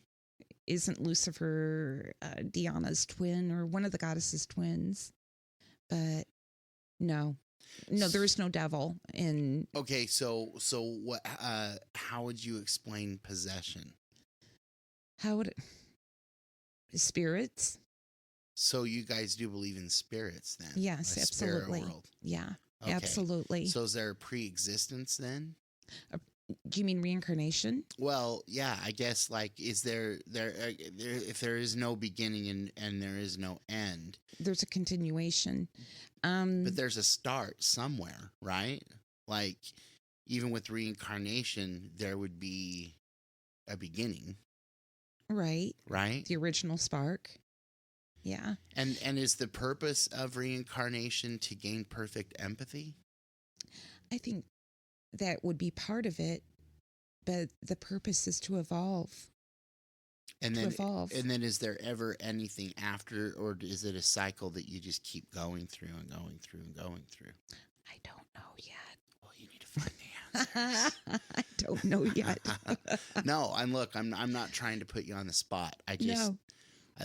isn't Lucifer Diana's twin or one of the goddesses' twins? But no, there is no devil in. Okay, so what? How would you explain possession? How would it? Spirits? So you guys do believe in spirits then? Yes, absolutely. Spirit world. Yeah, Okay. absolutely. So is there a pre-existence then? Do you mean reincarnation? Well, yeah, I guess, like, is there if there is no beginning and there is no end, There's a continuation. but there's a start somewhere, right? Like, even with reincarnation, there would be a beginning, Right. right? The original spark. Yeah. And is the purpose of reincarnation to gain perfect empathy? I think that would be part of it, but the purpose is to evolve. And then is there ever anything after, or is it a cycle that you just keep going through and going through and going through? I don't know yet. Well, you need to find the answers. I don't know yet. No, I'm not trying to put you on the spot. I just No.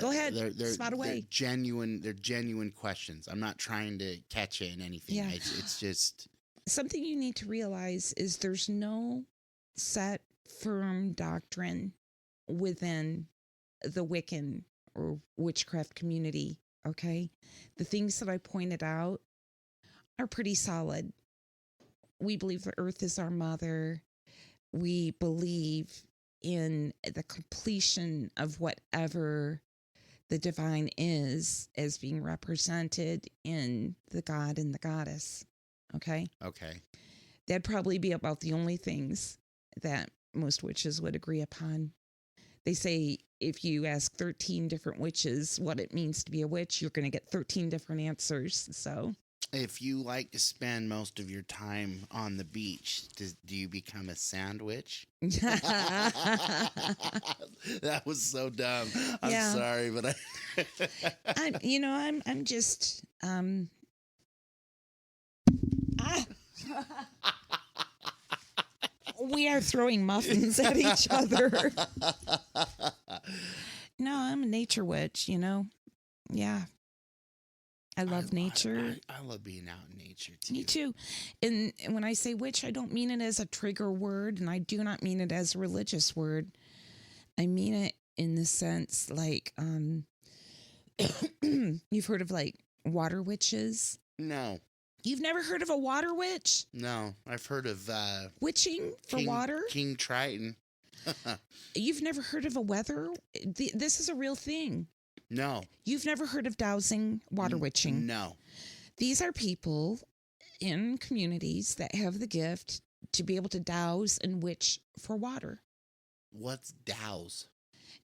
Go ahead. Spot away. They're genuine questions. I'm not trying to catch you in anything. Yeah. It's just something you need to realize is there's no set firm doctrine within the Wiccan or witchcraft community. Okay. The things that I pointed out are pretty solid. We believe the earth is our mother. We believe in the completion of whatever the divine is as being represented in the god and the goddess. Okay? okay. That'd probably be about the only things that most witches would agree upon. They say if you ask 13 different witches what it means to be a witch, you're going to get 13 different answers. So If you like to spend most of your time on the beach, do you become a sandwich? That was so dumb. I'm Yeah. sorry, but I'm just we are throwing muffins at each other. No, I'm a nature witch, Yeah. I love nature. I love being out in nature too. Me too. And when I say witch, I don't mean it as a trigger word, and I do not mean it as a religious word. I mean it in the sense like you've heard of like water witches? No. You've never heard of a water witch? No, I've heard of Witching for water? King Triton. You've never heard of a weather? This is a real thing. No. You've never heard of dowsing, water witching? No. These are people in communities that have the gift to be able to douse and witch for water. What's douse?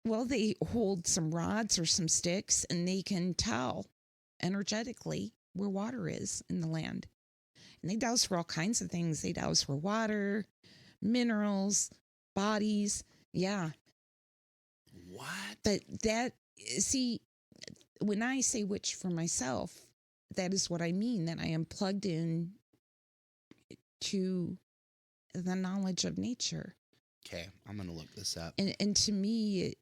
Well, they hold some rods or some sticks and they can tell energetically where water is in the land. And they douse for all kinds of things. They douse for water, minerals, bodies. Yeah. What? But see, when I say witch for myself, that is what I mean, that I am plugged in to the knowledge of nature. Okay, I'm going to look this up. And to me,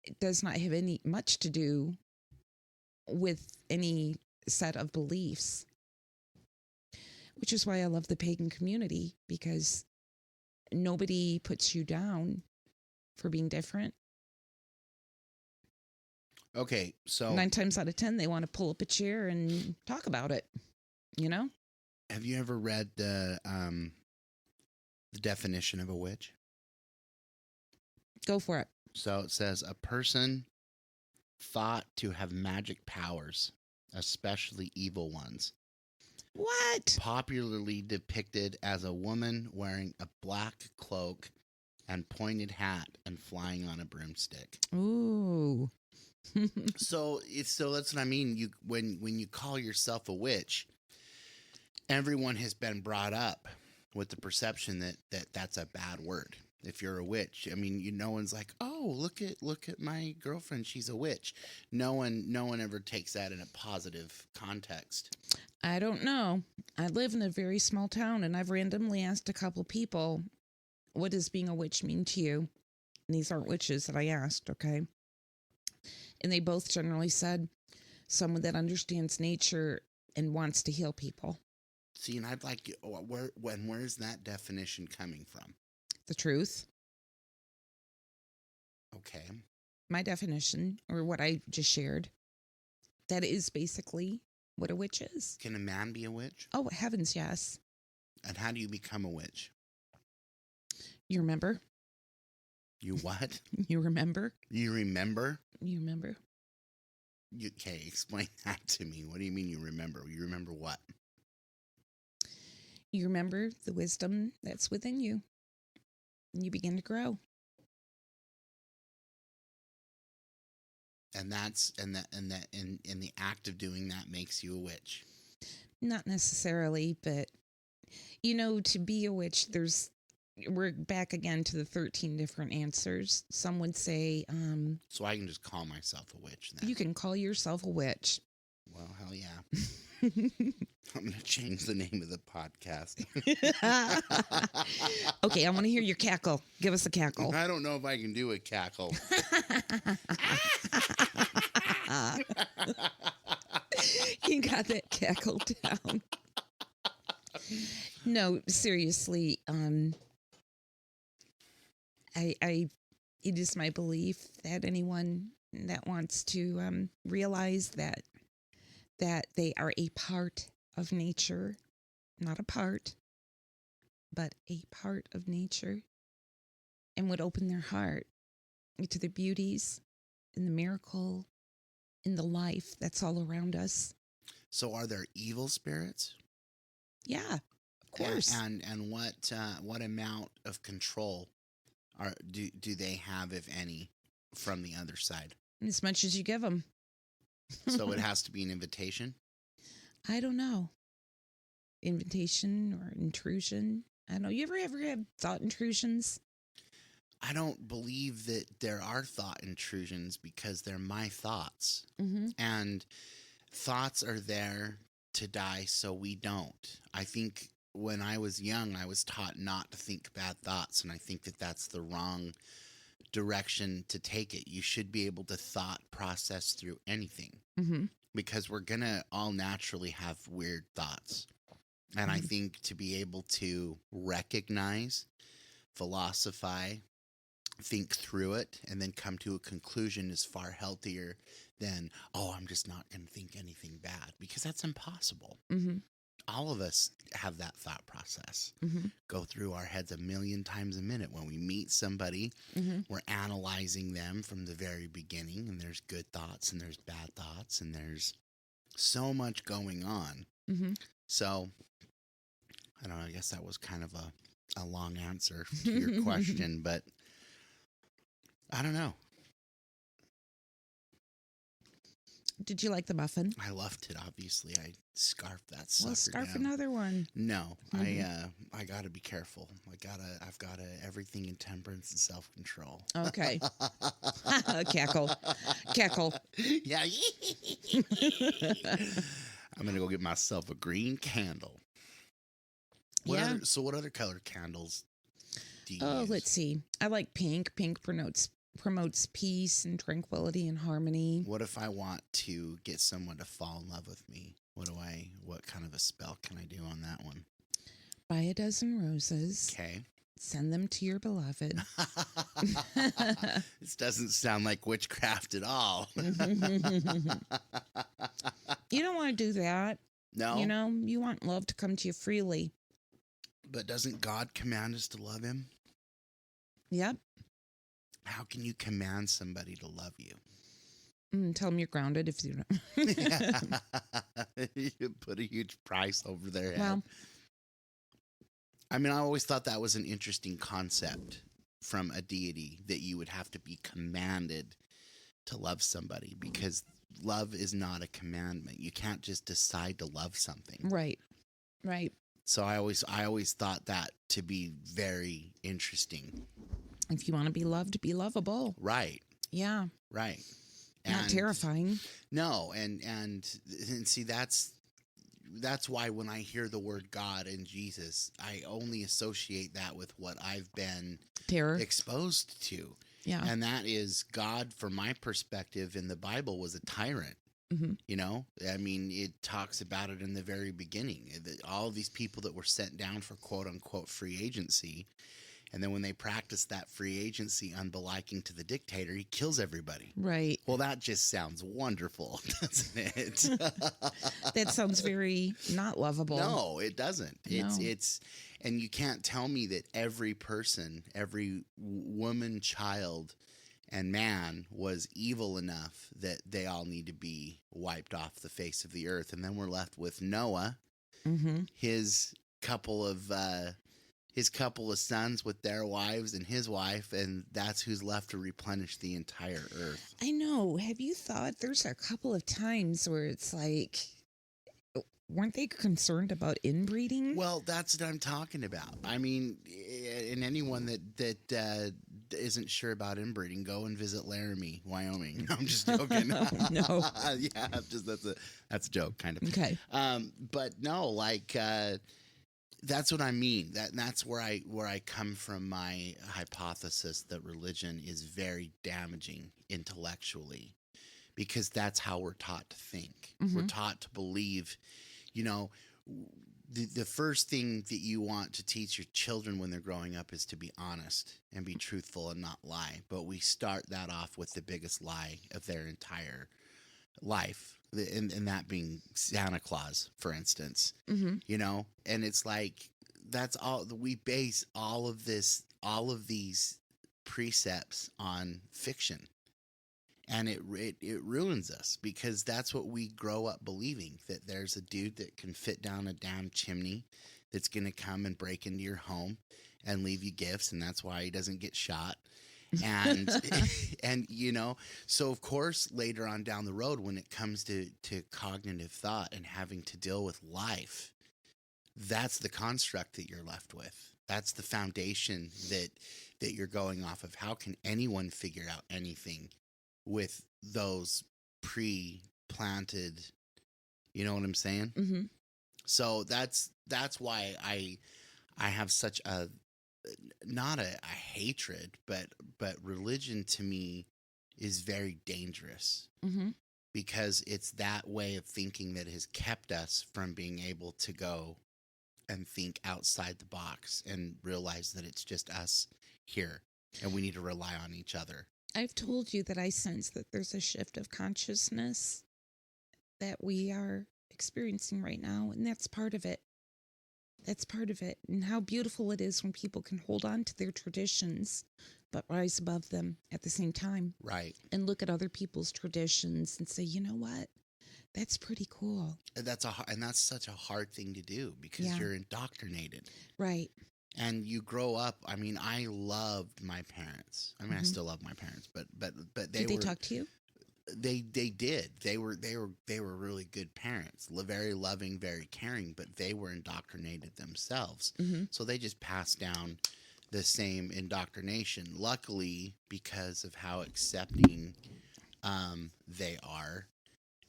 it does not have much to do with any set of beliefs, which is why I love the pagan community, because nobody puts you down for being different. Okay, so 9 times out of 10, they want to pull up a chair and talk about it, Have you ever read the definition of a witch? Go for it. So it says a person thought to have magic powers, especially evil ones. What? Popularly depicted as a woman wearing a black cloak and pointed hat and flying on a broomstick. Ooh. So that's what I mean. When you call yourself a witch, everyone has been brought up with the perception that that's a bad word. If you're a witch, I mean, no one's like, oh, look at my girlfriend, she's a witch. No one ever takes that in a positive context. I don't know. I live in a very small town, and I've randomly asked a couple people, what does being a witch mean to you? And these aren't witches that I asked, okay? And they both generally said someone that understands nature and wants to heal people. See, and I'd like, where's that definition coming from? The truth. Okay. My definition, or what I just shared, that is basically what a witch is. Can a man be a witch? Oh, heavens, yes. And how do you become a witch? You remember? You what? You remember? You remember? You remember? Okay, explain that to me. What do you mean you remember? You remember what? You remember the wisdom that's within you. And you begin to grow. And the act of doing that makes you a witch. Not necessarily, but to be a witch, we're back again to the 13 different answers. Some would say, so I can just call myself a witch then. You can call yourself a witch. Well, hell yeah. I'm going to change the name of the podcast. Okay, I want to hear your cackle. Give us a cackle. I don't know if I can do a cackle. You got that cackle down. No, seriously. It is my belief that anyone that wants to realize that they are a part of nature, not a part, but a part of nature, and would open their heart to the beauties and the miracle in the life that's all around us. So are there evil spirits? Yeah, of course. And what amount of control do they have, if any, from the other side? As much as you give them. So it has to be an invitation? I don't know. Invitation or intrusion. I don't know. You ever have thought intrusions? I don't believe that there are thought intrusions because they're my thoughts. Mm-hmm. And thoughts are there to die so we don't. I think when I was young, I was taught not to think bad thoughts. And I think that that's the wrong direction to take it. You should be able to thought process through anything. Mm-hmm. Because we're going to all naturally have weird thoughts. And I think to be able to recognize, philosophize, think through it, and then come to a conclusion is far healthier than, oh, I'm just not going to think anything bad, because that's impossible. Mm-hmm. All of us have that thought process go through our heads a million times a minute. When we meet somebody, we're analyzing them from the very beginning, and there's good thoughts and there's bad thoughts, and there's so much going on. So, I don't know, I guess that was kind of a long answer to your question, but I don't know. Did you like the muffin? I loved it, obviously. I scarfed that sucker Well, scarf down. another one. No, I gotta be careful. I've gotta everything in temperance and self-control. Okay. Cackle. Cackle. Yeah. I'm gonna go get myself a green candle. What other colored candles do you use? Let's see. I like pink. Pink promotes peace and tranquility and harmony. What if I want to get someone to fall in love with me? What kind of a spell can I do on that one? Buy a dozen roses. Okay. Send them to your beloved. This doesn't sound like witchcraft at all. You don't want to do that. No. You know, you want love to come to you freely. But doesn't God command us to love him? Yep. How can you command somebody to love you? Tell them you're grounded if you don't. You put a huge price over their head. Well, I mean, I always thought that was an interesting concept from a deity, that you would have to be commanded to love somebody, because love is not a commandment. You can't just decide to love something. right. So I always thought that to be very interesting. If you want to be loved, be lovable. Right. Yeah. Right. Not terrifying. No, and see, that's why when I hear the word God and Jesus, I only associate that with what I've been Terror. exposed to. Yeah. And that is, God, from my perspective in the Bible, was a tyrant. You know, I mean, it talks about it in the very beginning. All of these people that were sent down for quote unquote free agency. And then when they practice that free agency unbeliking to the dictator, he kills everybody. Right. Well, that just sounds wonderful, doesn't it? That sounds very not lovable. No, it doesn't. No. It's, and you can't tell me that every person, every woman, child, and man was evil enough that they all need to be wiped off the face of the earth. And then we're left with Noah, his couple of sons with their wives and his wife, and that's who's left to replenish the entire earth. I know. Have you thought there's a couple of times where it's like, weren't they concerned about inbreeding? Well, that's what I'm talking about. I mean, and anyone that isn't sure about inbreeding, go and visit Laramie, Wyoming. No, I'm just joking. No. Yeah, that's a joke, kind of. Okay. But no, like, that's what I mean. That's where I come from, my hypothesis that religion is very damaging intellectually, because that's how we're taught to think. We're taught to believe, you know, the first thing that you want to teach your children when they're growing up is to be honest and be truthful and not lie. But we start that off with the biggest lie of their entire life, and that being Santa Claus, for instance. You know, and it's like, that's all we base all of these precepts on fiction, and it ruins us, because that's what we grow up believing, that there's a dude that can fit down a damn chimney, that's going to come and break into your home and leave you gifts, and that's why he doesn't get shot. And and so of course later on down the road, when it comes to cognitive thought and having to deal with life, that's the construct that you're left with. That's the foundation that you're going off of. How can anyone figure out anything with those pre-planted, you know what I'm saying? Mm-hmm. So that's why I have such a, not a hatred, but religion to me is very dangerous, Mm-hmm. because it's that way of thinking that has kept us from being able to go and think outside the box and realize that it's just us here and we need to rely on each other. I've told you that I sense that there's a shift of consciousness that we are experiencing right now, and that's part of it. That's part of it. And how beautiful it is when people can hold on to their traditions but rise above them at the same time. Right. And look at other people's traditions and say, you know what? That's pretty cool. And that's such a hard thing to do, because Yeah. you're indoctrinated. Right. And you grow up. I mean, I loved my parents. I mean, I Mhm. still love my parents, but Did they talk to you? They did. They were really good parents. Very loving, very caring, but they were indoctrinated themselves. Mm-hmm. So they just passed down the same indoctrination. Luckily, because of how accepting they are,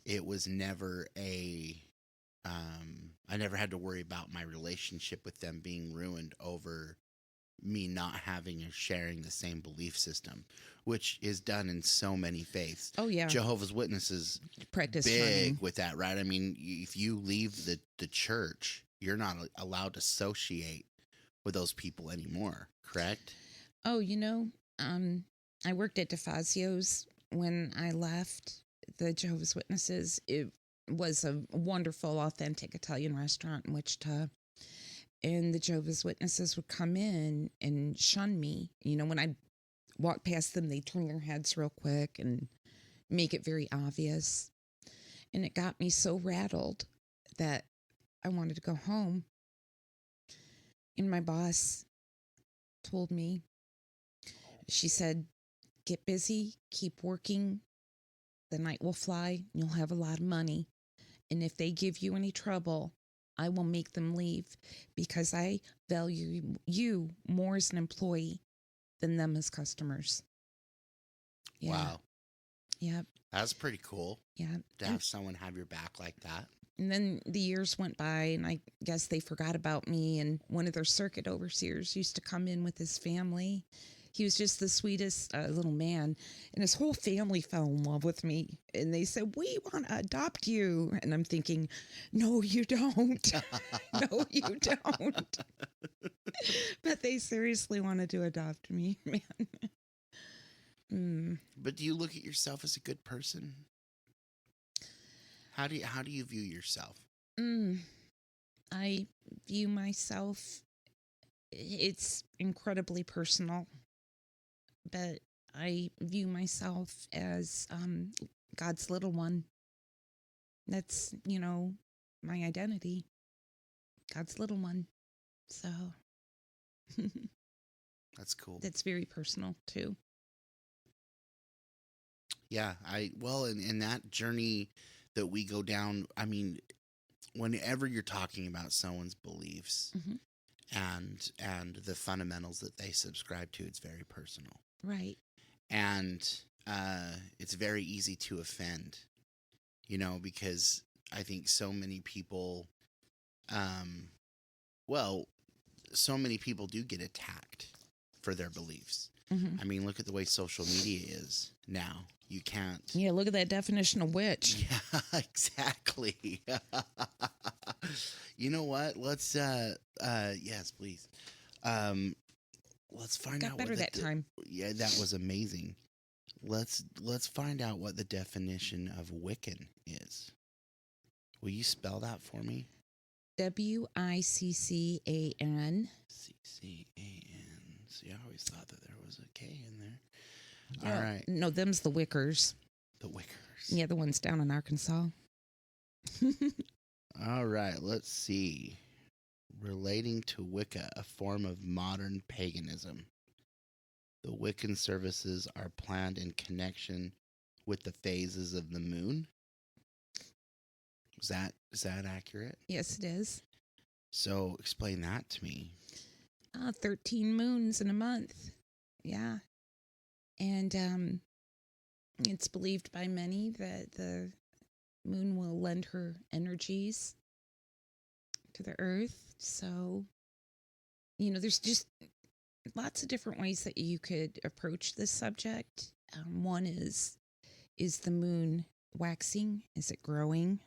it was never I never had to worry about my relationship with them being ruined over me not having or sharing the same belief system, which is done in so many faiths. Oh, yeah. Jehovah's Witnesses Practice big turning. with that, right? I mean, if you leave the church, you're not allowed to associate with those people anymore, correct? Oh, I worked at DeFazio's when I left the Jehovah's Witnesses. It was a wonderful, authentic Italian restaurant in Wichita. And the Jehovah's Witnesses would come in and shun me. When I walk past them, they turn their heads real quick and make it very obvious. And it got me so rattled that I wanted to go home. And my boss told me, she said, get busy, keep working. The night will fly. You'll have a lot of money. And if they give you any trouble, I will make them leave, because I value you more as an employee than them as customers. Yeah. Wow. Yep. That's pretty cool. Yeah. To have someone have your back like that. And then the years went by, and I guess they forgot about me. And one of their circuit overseers used to come in with his family. He was just the sweetest little man, and his whole family fell in love with me. And they said, we want to adopt you. And I'm thinking, no, you don't. No, you don't. But they seriously wanted to adopt me, man. But do you look at yourself as a good person? How do you view yourself? I view myself, it's incredibly personal, but I view myself as God's little one. That's, my identity. God's little one. So That's cool. that's very personal too. Yeah, in that journey that we go down, I mean, whenever you're talking about someone's beliefs Mhm. and the fundamentals that they subscribe to, it's very personal. Right. And it's very easy to offend, because I think so many people, so many people do get attacked for their beliefs. Mm-hmm. I mean, look at the way social media is now. You can't. Yeah, look at that definition of witch. Yeah, exactly. You know what? Let's yes, please. Let's find Got out better what that time. Yeah, that was amazing. Let's find out what the definition of Wiccan is. Will you spell that for me? WICCAN. CCAN. See, I always thought that there was a K in there. All right. No, them's the Wickers. The Wickers. Yeah, the ones down in Arkansas. All right, let's see. Relating to Wicca, a form of modern paganism. The Wiccan services are planned in connection with the phases of the moon. Is that accurate? Yes, it is. So explain that to me. 13 moons in a month. Yeah. And it's believed by many that the moon will lend her energies to the earth. So, there's just lots of different ways that you could approach this subject. One is the moon waxing? Is it growing?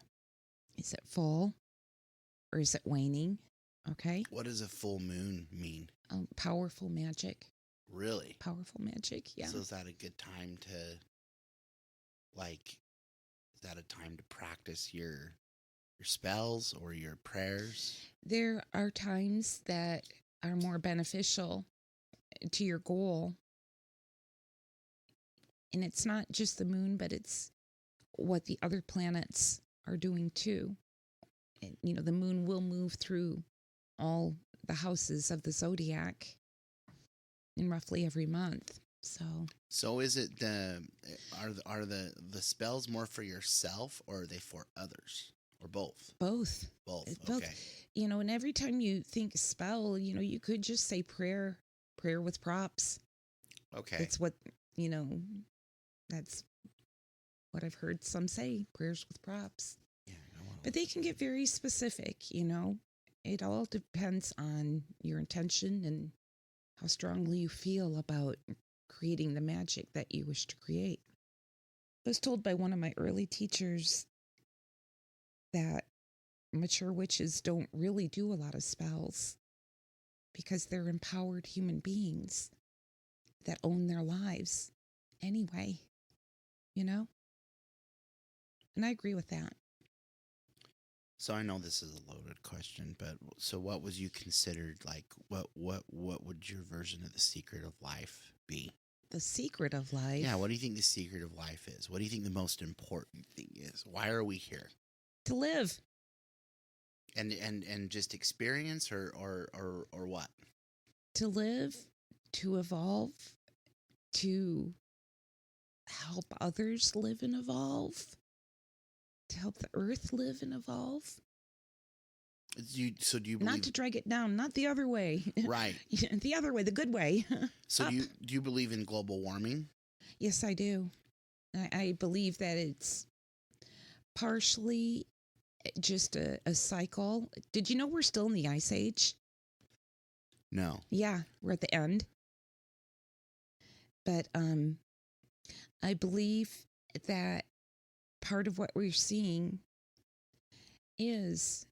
Is it full? Or is it waning? Okay. What does a full moon mean? Powerful magic. Really? Powerful magic, yeah. So is that a good time to, is that a time to practice your spells or your prayers? There are times that are more beneficial to your goal. And it's not just the moon, but it's what the other planets are doing too. And, the moon will move through all the houses of the zodiac in roughly every month. So is it are the spells more for yourself, or are they for others, or both? Both. Okay. And every time you think spell, you could just say prayer with props. Okay. That's what, that's what I've heard some say, prayers with props. Yeah. But they can get very specific, It all depends on your intention and how strongly you feel about creating the magic that you wish to create. I was told by one of my early teachers that mature witches don't really do a lot of spells because they're empowered human beings that own their lives anyway, And I agree with that. So I know this is a loaded question, but so what was you considered, what would your version of the secret of life be? The secret of life? Yeah, what do you think the secret of life is? What do you think the most important thing is? Why are we here? To live. And just experience or what? To live, to evolve, to help others live and evolve, to help the earth live and evolve. Do you believe, not to drag it down, not the other way. Right. The other way, the good way. So do you believe in global warming? Yes, I do. I believe that it's partially just a cycle. Did you know we're still in the Ice Age? No. Yeah, we're at the end. But I believe that part of what we're seeing is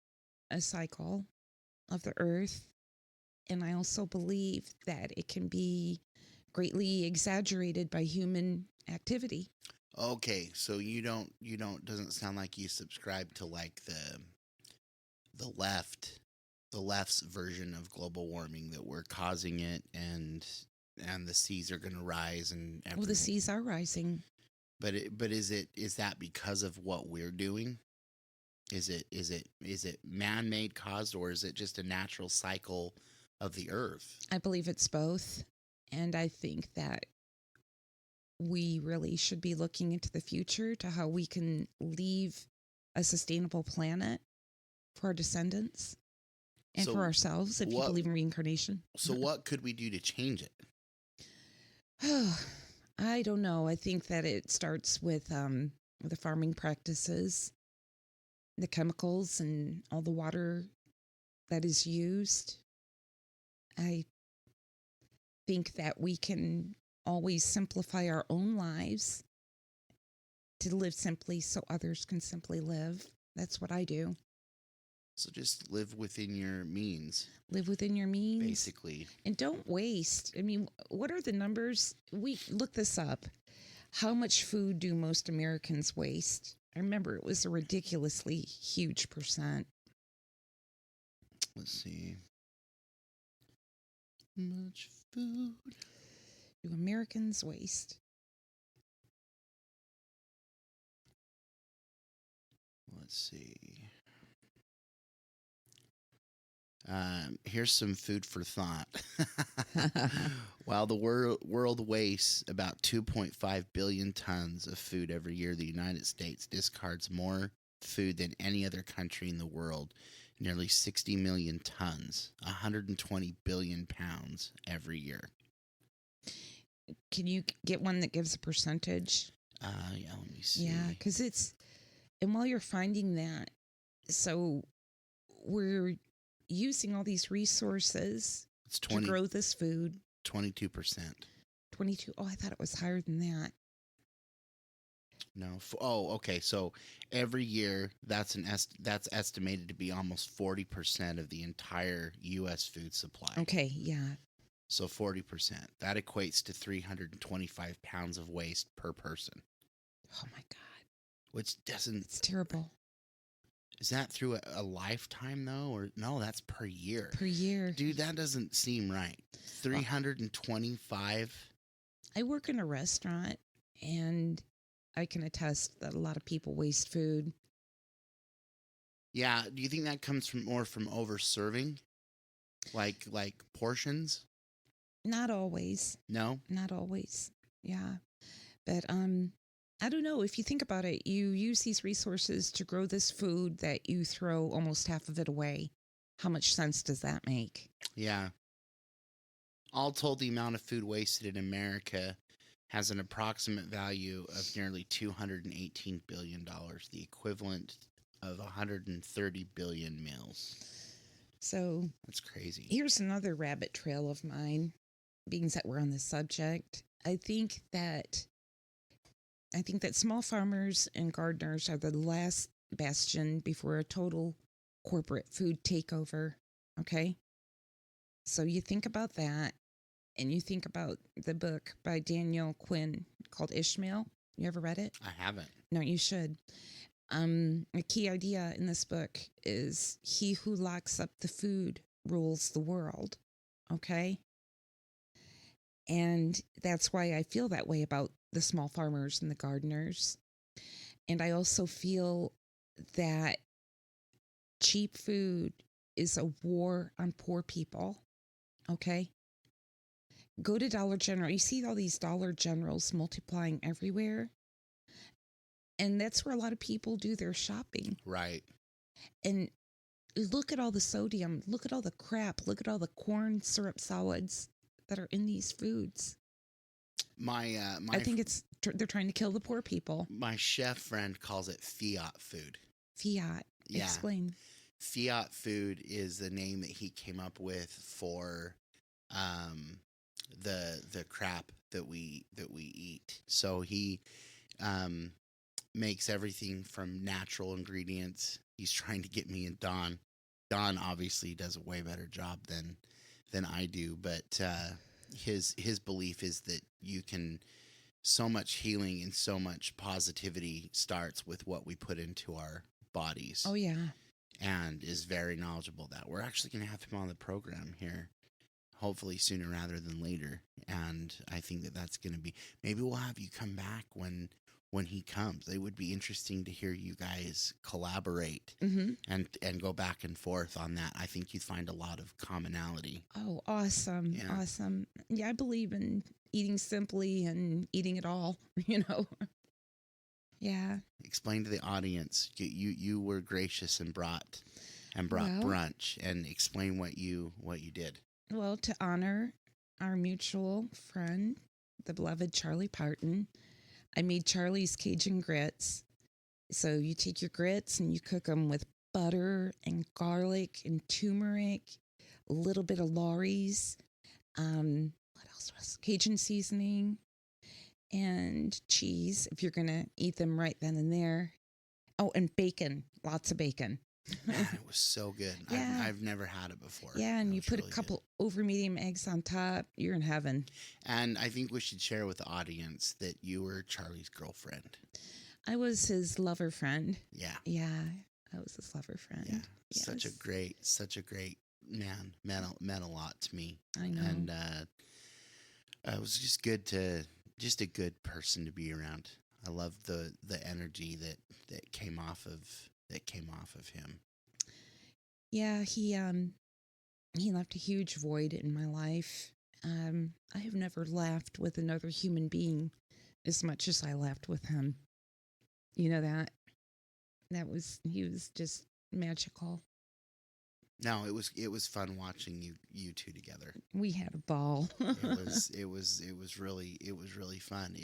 a cycle of the earth. And I also believe that it can be greatly exaggerated by human activity. Okay, so you don't doesn't sound like you subscribe to the left's version of global warming, that we're causing it and the seas are going to rise and Well, the seas are rising. But is that because of what we're doing? Is it man-made caused, or is it just a natural cycle of the earth? I believe it's both. And I think that we really should be looking into the future to how we can leave a sustainable planet for our descendants and for ourselves, if you believe in reincarnation. So what could we do to change it? I don't know. I think that it starts with the farming practices, the chemicals, and all the water that is used. I think that we can always simplify our own lives to live simply so others can simply live. That's what I do. So just live within your means. Live within your means. Basically. And don't waste. I mean, what are the numbers? We look this up. How much food do most Americans waste? I remember it was a ridiculously huge percent. Let's see. Much food do Americans waste? Let's see. Here's some food for thought. While the world wastes about 2.5 billion tons of food every year, the United States discards more food than any other country in the world. Nearly 60 million tons, 120 billion pounds every year. Can you get one that gives a percentage? Yeah, let me see. Yeah, because and while you're finding that, so we're using all these resources It's to grow this food. 22%. 22. Oh, I thought it was higher than that. No. Okay. So every year, that's that's estimated to be almost 40% of the entire U.S. food supply. Okay, yeah. So 40%. That equates to 325 pounds of waste per person. Oh my God. Which doesn't. It's terrible. Is that through a lifetime though, or no? That's per year. Per year, dude. That doesn't seem right. 325. I work in a restaurant, and I can attest that a lot of people waste food. Yeah. Do you think that comes from over serving, like portions? Not always. No. Not always. Yeah. But I don't know. If you think about it, you use these resources to grow this food that you throw almost half of it away. How much sense does that make? Yeah. All told, the amount of food wasted in America has an approximate value of nearly $218 billion, the equivalent of 130 billion meals. So that's crazy. Here's another rabbit trail of mine, being that we're on the subject. I think that small farmers and gardeners are the last bastion before a total corporate food takeover. Okay? So you think about that, and you think about the book by Daniel Quinn called Ishmael. You ever read it? I haven't. No, you should. A key idea in this book is he who locks up the food rules the world. Okay? And that's why I feel that way about the small farmers and the gardeners. And I also feel that cheap food is a war on poor people. Okay? Go to Dollar General. You see all these Dollar Generals multiplying everywhere. And that's where a lot of people do their shopping. Right. And look at all the sodium. Look at all the crap. Look at all the corn syrup solids that are in these foods. I think they're trying to kill the poor people. My chef friend calls it fiat food. Fiat. Yeah. Explain. Fiat food is the name that he came up with for the crap that we eat. So he makes everything from natural ingredients. He's trying to get me and Don. Don obviously does a way better job than I do, but his belief is that you can, so much healing and so much positivity starts with what we put into our bodies. Oh yeah. And is very knowledgeable that. We're actually going to have him on the program here, hopefully sooner rather than later. And I think that that's going to be, maybe we'll have you come back when he comes. It would be interesting to hear you guys collaborate and go back and forth on that. I think you'd find a lot of commonality. Oh, awesome. Yeah. Awesome. Yeah, I believe in eating simply and eating it all, Yeah. Explain to the audience. You were gracious and brought brunch, and explain what you did. Well, to honor our mutual friend, the beloved Charlie Parton, I made Charlie's Cajun grits. So you take your grits and you cook them with butter and garlic and turmeric, a little bit of Lawry's, what else was Cajun seasoning, and cheese if you're going to eat them right then and there. Oh, and bacon, lots of bacon. Man, it was so good. Yeah. I've never had it before. Yeah, and you put really a couple over medium eggs on top. You're in heaven. And I think we should share with the audience that you were Charlie's girlfriend. I was his lover friend. Yeah. Yeah, I was his lover friend. Yeah. Yes. Such a great man. Meant a lot to me. I know. And it was just a good person to be around. I love the energy that came off of him. Yeah, he he left a huge void in my life. I have never laughed with another human being as much as I laughed with him. You know that? He was just magical. No, it was fun watching you two together. We had a ball. It was really fun.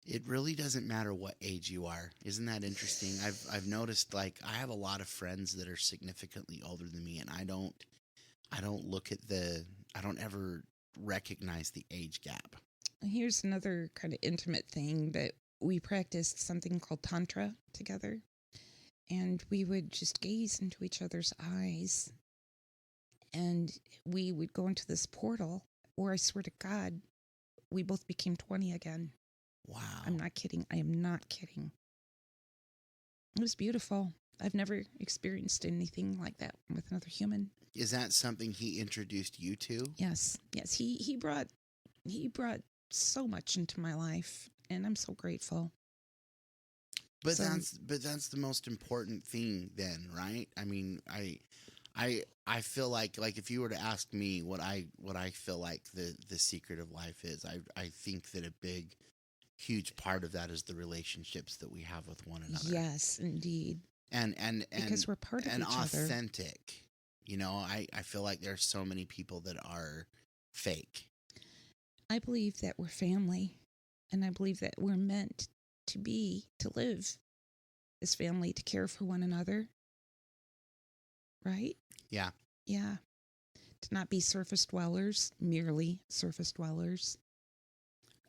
It really doesn't matter what age you are. Isn't that interesting? I've noticed, like, I have a lot of friends that are significantly older than me, and I don't look at I don't ever recognize the age gap. Here's another kind of intimate thing that we practiced something called Tantra together. And we would just gaze into each other's eyes. And we would go into this portal where I swear to God, we both became 20 again. Wow. I'm not kidding. I am not kidding. It was beautiful. I've never experienced anything like that with another human. Is that something he introduced you to? Yes. Yes. He brought so much into my life, and I'm so grateful. But that's the most important thing then, right? I mean, I feel like if you were to ask me what I feel like the secret of life is, I think that a big, huge part of that is the relationships that we have with one another. Yes, indeed. And because we're part of and each other. authentic. You know, I feel like there's so many people that are fake. I believe that we're family, and I believe that we're meant to live as family, to care for one another. Right? Yeah. Yeah. To not be merely surface dwellers.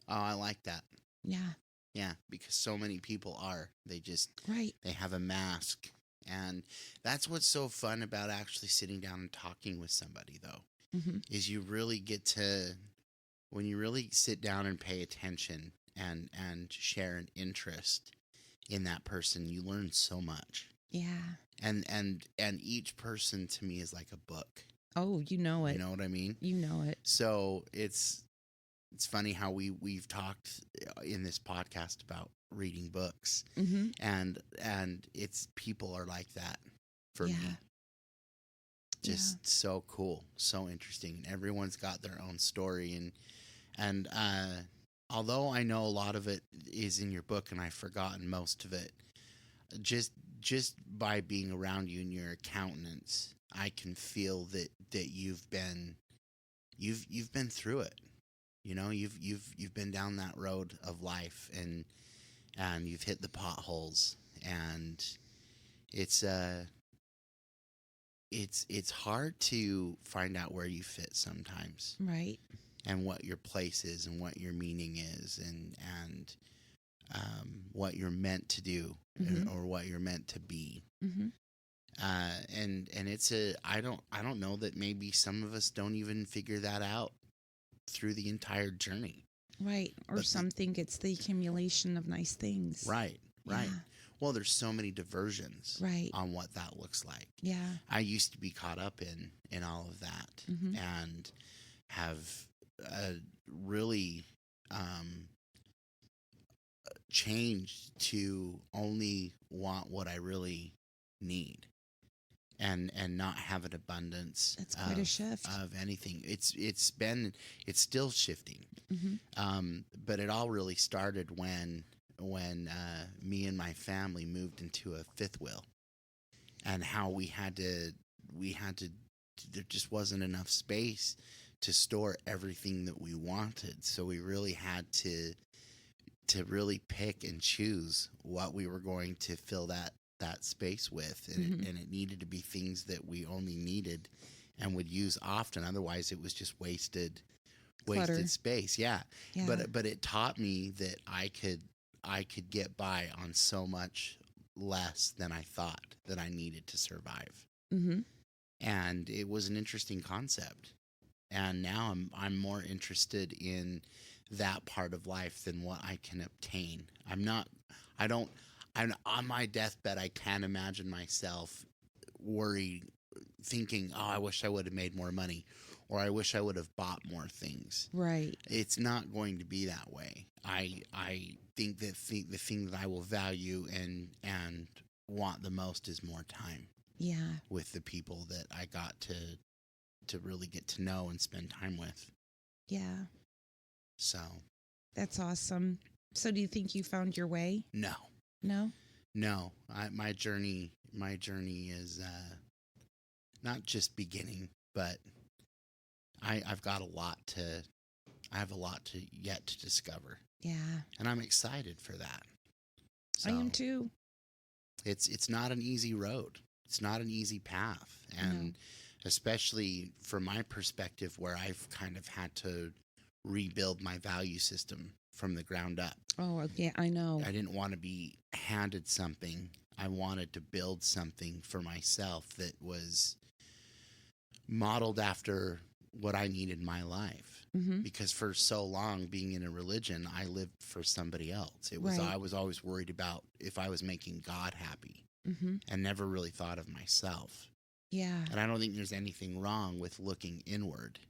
Oh, I like that. Yeah. Yeah, because so many people are. They just, right. They have a mask. And that's what's so fun about actually sitting down and talking with somebody, though, is you really get to, when you really sit down and pay attention and share an interest in that person, you learn so much. Yeah. And each person to me is like a book. Oh, you know it. You know what I mean? You know it. So it's funny how we've talked in this podcast about reading books, and it's people are like that for me. Just so cool, so interesting. Everyone's got their own story, and although I know a lot of it is in your book, and I've forgotten most of it, just by being around you and your countenance, I can feel that you've been through it. You know, you've been down that road of life, and you've hit the potholes, and it's hard to find out where you fit sometimes, right? And what your place is, and what your meaning is, and what you're meant to do, or what you're meant to be. And it's I don't know that maybe some of us don't even figure that out through the entire journey. Right. Or some think it's the accumulation of nice things. Right. Right. Yeah. Well, there's so many diversions right. on what that looks like. Yeah. I used to be caught up in all of that, and have really changed to only want what I really need. And not have an abundance. That's quite a shift of anything. It's still shifting. But it all really started when me and my family moved into a fifth wheel, and how we had to there just wasn't enough space to store everything that we wanted. So we really had to really pick and choose what we were going to fill that space with, and it needed to be things that we only needed and would use often. Otherwise, it was just wasted space. Yeah. But it taught me that I could get by on so much less than I thought that I needed to survive. And it was an interesting concept. And now I'm more interested in that part of life than what I can obtain. I'm on my deathbed. I can't imagine myself worried, thinking, "Oh, I wish I would have made more money," or "I wish I would have bought more things." Right. It's not going to be that way. I think that the thing that I will value and want the most is more time. Yeah. with the people that I got to really get to know and spend time with. Yeah. So, That's awesome. So do you think you found your way? no. No? No, my journey is not just beginning, but I've got I have a lot to yet to discover, Yeah. and I'm excited for that. I am So too. it's not an easy road. It's not an easy path, and especially from my perspective, where I've kind of had to rebuild my value system from the ground up. Oh, yeah, I know. I didn't want to be handed something. I wanted to build something for myself that was modeled after what I needed in my life. Mm-hmm. Because for so long, being in a religion, I lived for somebody else. It was Right. I was always worried about if I was making God happy, Mm-hmm. and never really thought of myself. Yeah. And I don't think there's anything wrong with looking inward,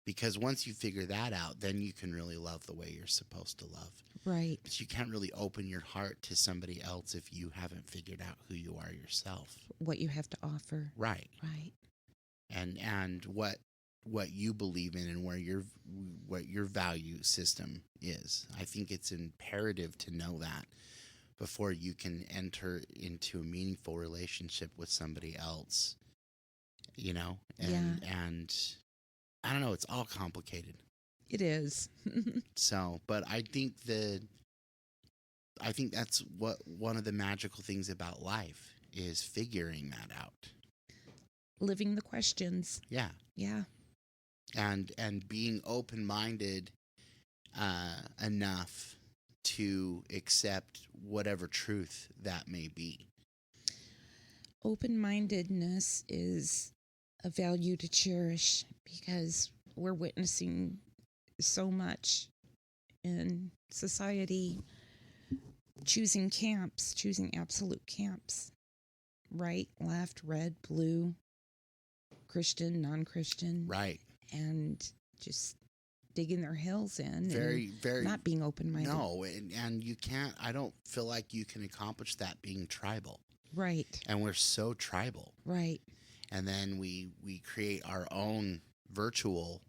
because once you figure that out, then you can really love the way you're supposed to love. Right. But you can't really open your heart to somebody else if you haven't figured out who you are yourself. What you have to offer. Right. Right. And what you believe in, and what your value system is. I think it's imperative to know that before you can enter into a meaningful relationship with somebody else. And I don't know, it's all complicated. It is. So, but I think that's what one of the magical things about life is, figuring that out. Living the questions. Yeah. Yeah. And being open-minded enough to accept whatever truth that may be. Open-mindedness is a value to cherish, because we're witnessing so much in society, choosing absolute camps, right, left, red, blue, Christian, non-Christian, Right. and just digging their heels in, Very, and very not being open-minded. No, and you can't. I don't feel like you can accomplish that being tribal. Right. And we're so tribal. Right. And then we create our own virtual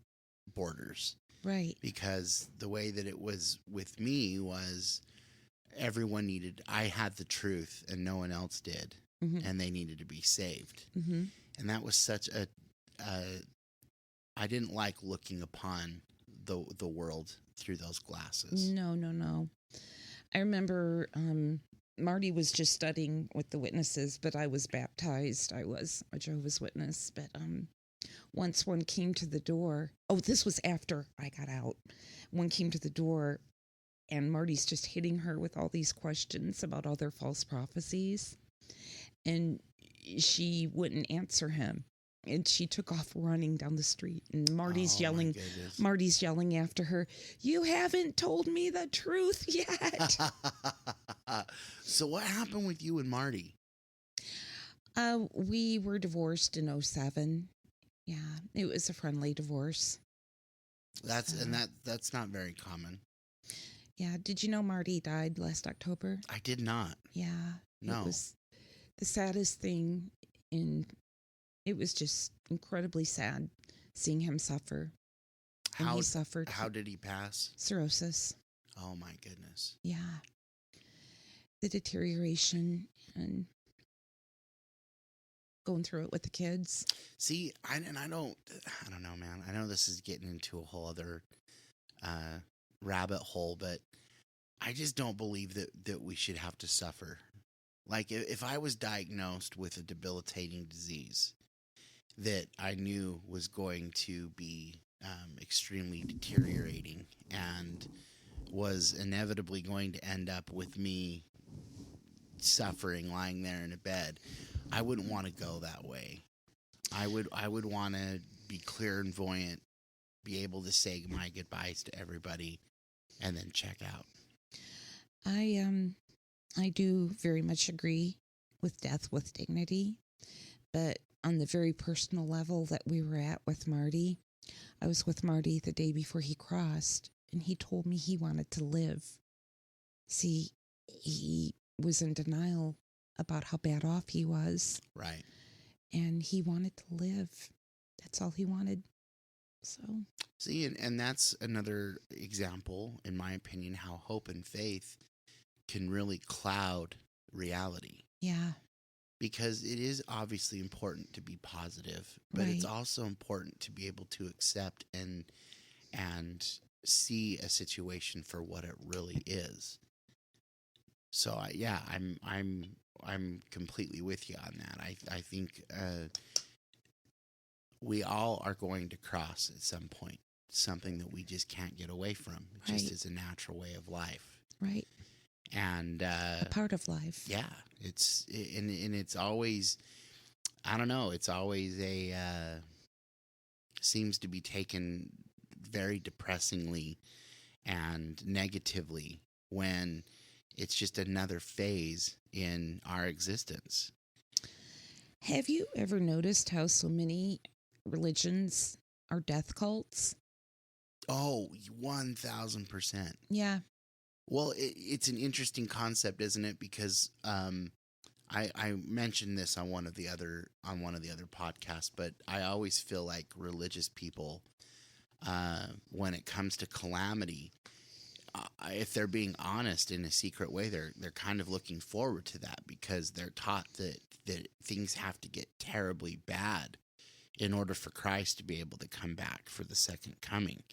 borders. Right. Because the way that it was with me was, I had the truth and no one else did. Mm-hmm. And they needed to be saved. Mm-hmm. And that was such I didn't like looking upon the world through those glasses. No. I remember Marty was just studying with the witnesses, but I was baptized. I was a Jehovah's Witness. But once one came to the door, this was after I got out. One came to the door, and Marty's just hitting her with all these questions about other false prophecies. And she wouldn't answer him. And she took off running down the street, and Marty's yelling after her, "You haven't told me the truth yet." So what happened with you and Marty? We were divorced in 2007. Yeah, it was a friendly divorce. That's not very common. Yeah, did you know Marty died last October? I did not. Yeah. No. It was the saddest thing it was just incredibly sad seeing him suffer. And he suffered. How did he pass? Cirrhosis. Oh my goodness. Yeah. The deterioration and going through it with the kids. See, I don't know, man. I know this is getting into a whole other rabbit hole, but I just don't believe that we should have to suffer. Like, if I was diagnosed with a debilitating disease that I knew was going to be extremely deteriorating and was inevitably going to end up with me suffering, lying there in a bed, I wouldn't want to go that way. I would want to be clairvoyant, be able to say my goodbyes to everybody, and then check out. I do very much agree with death with dignity, but on the very personal level that we were at with Marty, I was with Marty the day before he crossed, and he told me he wanted to live. See, he was in denial about how bad off he was. Right. and he wanted to live. That's all he wanted. So, See, and that's another example, in my opinion, how hope and faith can really cloud reality. yeah, Because it is obviously important to be positive, but it's right. also important to be able to accept and see a situation for what it really is. So yeah, I'm completely with you on that. I think we all are going to cross at some point something that we just can't get away from. It just Right. is a natural way of life. Right. And A part of life. yeah, and it's always, I don't know, it's always a seems to be taken very depressingly and negatively when it's just another phase in our existence. Have you ever noticed how so many religions are death cults? Oh, 1000%. Yeah. Well, it's an interesting concept, isn't it? Because I mentioned this on one of the other podcasts, but I always feel like religious people, when it comes to calamity, if they're being honest in a secret way, they're kind of looking forward to that because they're taught that things have to get terribly bad in order for Christ to be able to come back for the second coming.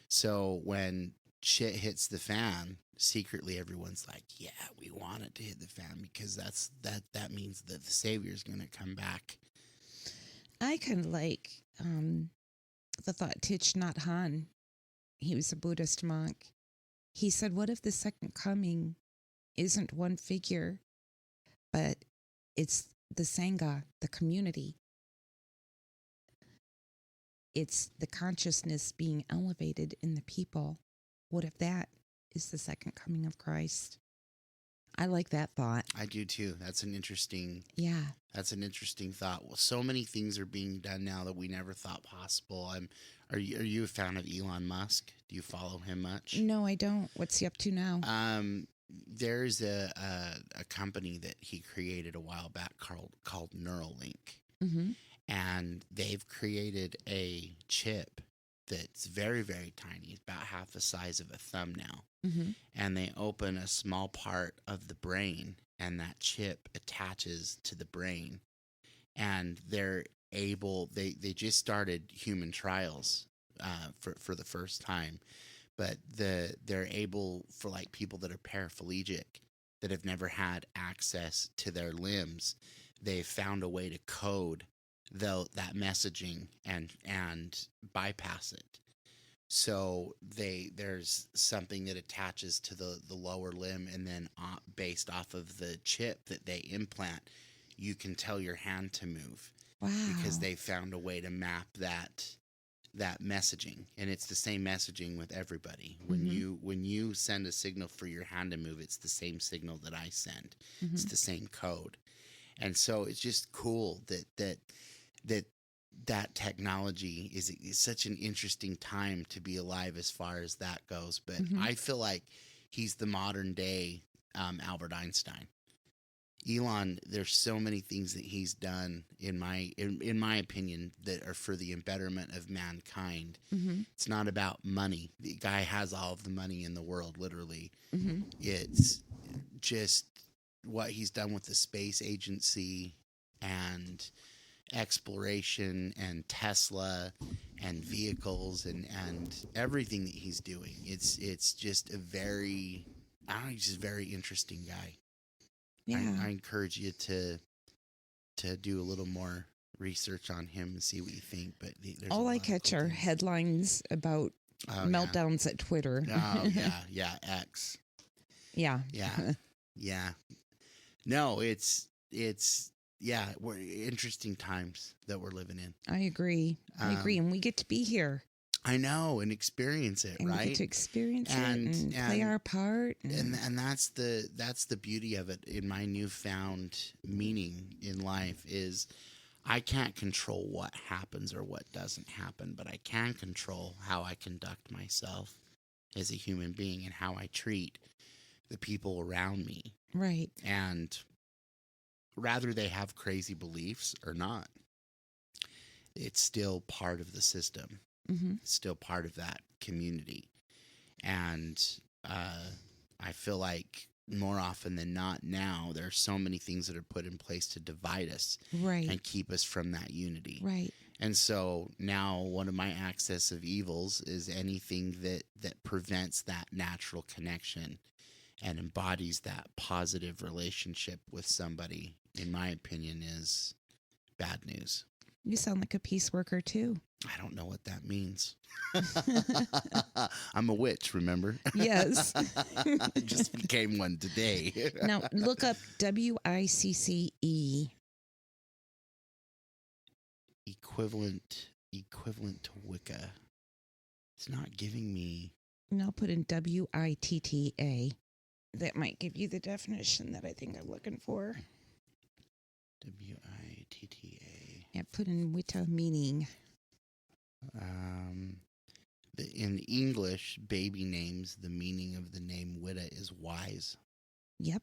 So when shit hits the fan, secretly everyone's like, yeah, we want it to hit the fan because that means that the Savior's going to come back. I kind of like the thought Thich Nhat Hanh. He was a Buddhist monk. He said, what if the second coming isn't one figure, but it's the Sangha, the community? It's the consciousness being elevated in the people. What if that is the second coming of Christ? I like that thought. I do too. That's an interesting thought. Well, so many things are being done now that we never thought possible. Are you a fan of Elon Musk? Do you follow him much? No, I don't. What's he up to now? There's a company that he created a while back called Neuralink. Mm-hmm. And they've created a chip that's very, very tiny. It's about half the size of a thumb now. Mm-hmm. And they open a small part of the brain, and that chip attaches to the brain. And they're able, they just started human trials for the first time. But they're able, for like people that are paraplegic, that have never had access to their limbs, they've found a way to code that messaging and bypass it. So there's something that attaches to the lower limb, and then based off of the chip that they implant, you can tell your hand to move. Wow. Because they found a way to map that messaging, and it's the same messaging with everybody. When you send a signal for your hand to move, it's the same signal that I send. Mm-hmm. It's the same code. And so it's just cool that technology is such an interesting time to be alive as far as that goes. But I feel like he's the modern day Albert Einstein. Elon, there's so many things that he's done in my opinion that are for the betterment of mankind. Mm-hmm. It's not about money. The guy has all of the money in the world, literally. Mm-hmm. It's just what he's done with the space agency and exploration and Tesla and vehicles and everything that he's doing. It's just a very, I don't know, he's just a very interesting guy. Yeah. I encourage you to do a little more research on him and see what you think. But there's all I catch are headlines about meltdowns at Twitter. Oh yeah, X. Yeah. Yeah. No, it's we're interesting times that we're living in. I agree. And we get to be here. I know, and experience it, and right? We get to experience it and play our part. And that's the beauty of it. In my newfound meaning in life is I can't control what happens or what doesn't happen, but I can control how I conduct myself as a human being and how I treat the people around me. Right. And rather they have crazy beliefs or not, it's still part of the system. Mm-hmm. It's still part of that community. And I feel like more often than not now, there are so many things that are put in place to divide us Right. and keep us from that unity. Right. And so now one of my axis of evils is anything that prevents that natural connection and embodies that positive relationship with somebody, in my opinion, is bad news. You sound like a peace worker too. I don't know what that means. I'm a witch, remember? Yes. I just became one today. Now look up WICCE. Equivalent to Wicca. It's not giving me. Now put in WITTA. That might give you the definition that I think I'm looking for. WITTA. Yeah, put in Witta meaning. In English, baby names, the meaning of the name Witta is wise. Yep.